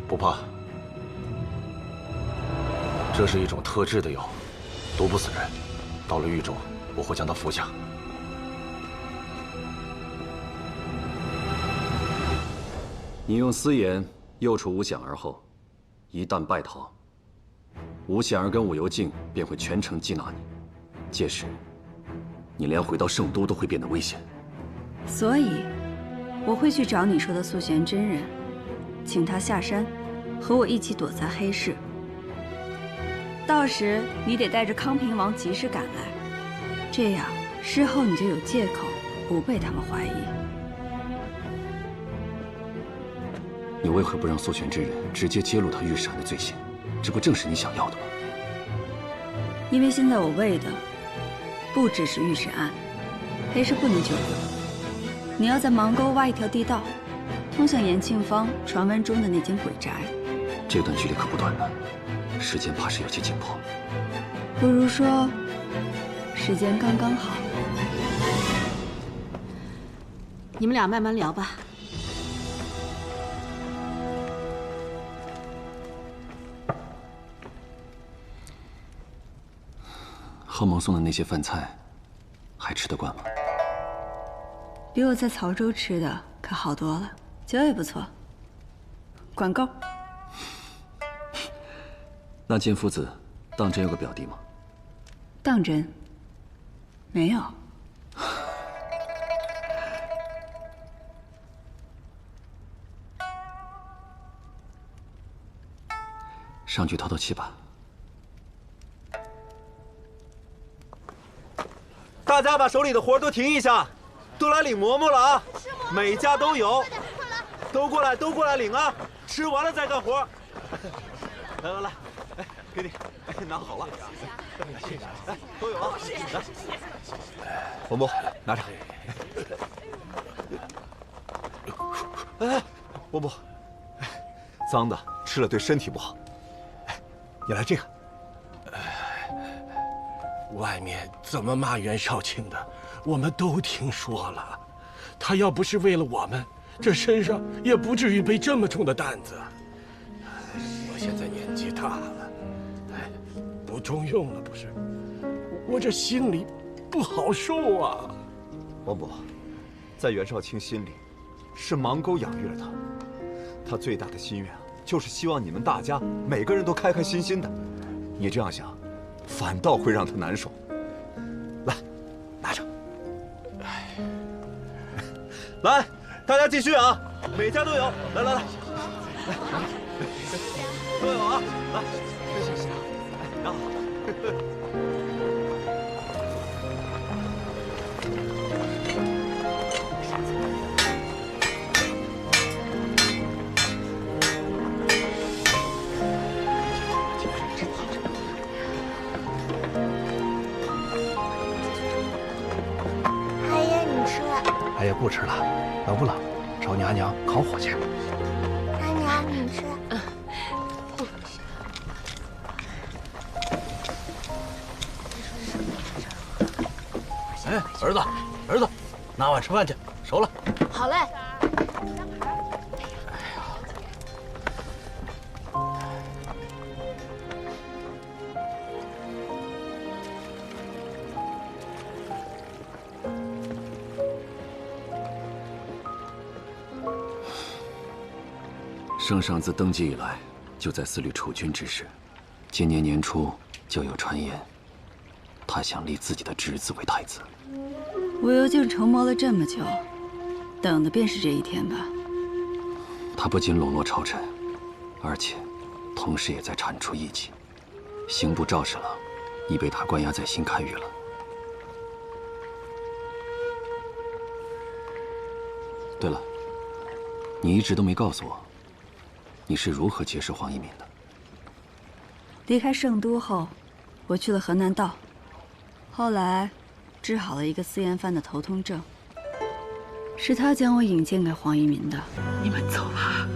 不怕，这是一种特制的药，毒不死人。到了狱中，我会将它服下。你用私盐诱除吴显儿后，一旦败逃，吴显儿跟武由敬便会全程缉拿你，届时你连回到圣都都会变得危险。所以，我会去找你说的素玄真人，请他下山，和我一起躲在黑市。到时你得带着康平王及时赶来，这样事后你就有借口，不被他们怀疑。你为何不让素玄真人直接揭露他御史案的罪行？这不正是你想要的吗？因为现在我为的不只是御史案，黑市不能久留。你要在邙沟挖一条地道，通向延庆坊传闻中的那间鬼宅。这段距离可不短呢，时间怕是有些紧迫。不如说，时间刚刚好。你们俩慢慢聊吧。贺蒙送的那些饭菜，还吃得惯吗？比我在曹州吃的可好多了，酒也不错，管够。那晋夫子当真有个表弟吗？当真？没有。上去透透气吧。大家把手里的活都停一下，都来领馍馍了啊！每家都有，都过来，都过来领啊！吃完了再干活。来来来，哎，给你，哎，拿好了，谢谢，来都有啊，来，伯伯拿着。哎，伯伯，脏的吃了对身体不好。哎，你来这个。外面怎么骂袁绍卿的，我们都听说了。他要不是为了我们，这身上也不至于背这么重的担子。我现在年纪大了，哎，不中用了不是？我这心里不好受啊。王伯，在袁绍卿心里，是邙沟养育了他，他最大的心愿就是希望你们大家每个人都开开心心的。你这样想，反倒会让他难受。来，拿着。来，大家继续啊，每家都有。来来来，都有啊，来，谢谢，拿好。哎呀，不吃了，冷不冷？找娘娘烤火去。娘娘，你吃。哎，儿子，儿子，拿碗吃饭去，熟了。好嘞。圣上自登基以来，就在思虑储君之事。今年年初就有传言，他想立自己的侄子为太子。我由竟筹谋了这么久，等的便是这一天吧。他不仅笼络朝臣，而且同时也在铲除异己。刑部赵侍郎已被他关押在新开狱了。对了，你一直都没告诉我，你是如何结识黄一民的？离开圣都后，我去了河南道，后来治好了一个私盐犯的头痛症，是他将我引荐给黄一民的。你们走吧。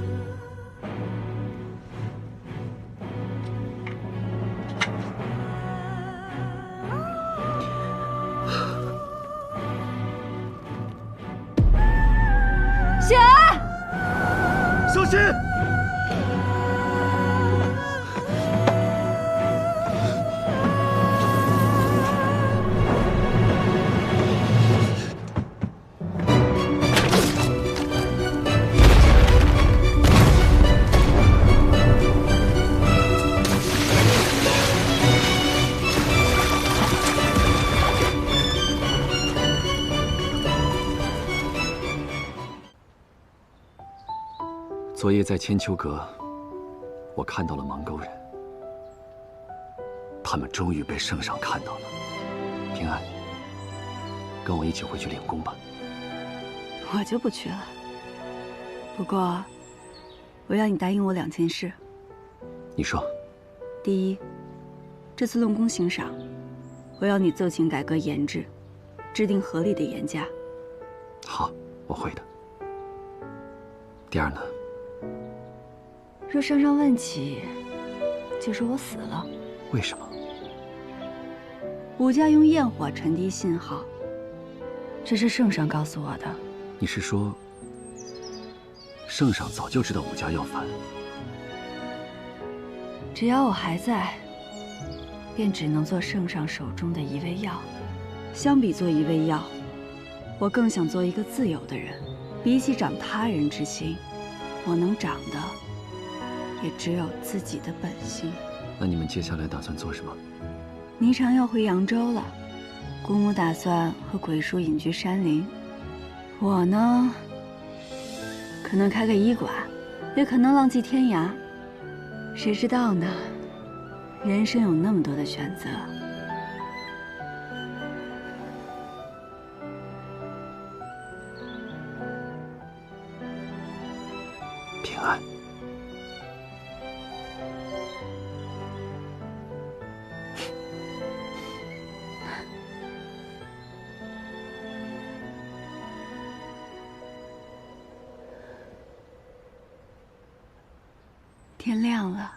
雪儿，小心！昨夜在千秋阁，我看到了芒沟人，他们终于被圣上看到了。平安，跟我一起回去领功吧。我就不去了。不过，我要你答应我2件事。你说。第一，这次论功行赏，我要你奏请改革严制，制定合理的严价。好，我会的。第二呢？若圣上问起，就说我死了。为什么？武家用焰火传递信号，这是圣上告诉我的。你是说，圣上早就知道武家要反？只要我还在，便只能做圣上手中的一味药。相比做一味药，我更想做一个自由的人。比起长他人之心，我能长的也只有自己的本心。那你们接下来打算做什么？霓裳要回扬州了，姑母打算和鬼叔隐居山林。我呢，可能开个医馆，也可能浪迹天涯，谁知道呢？人生有那么多的选择。平安。天亮了。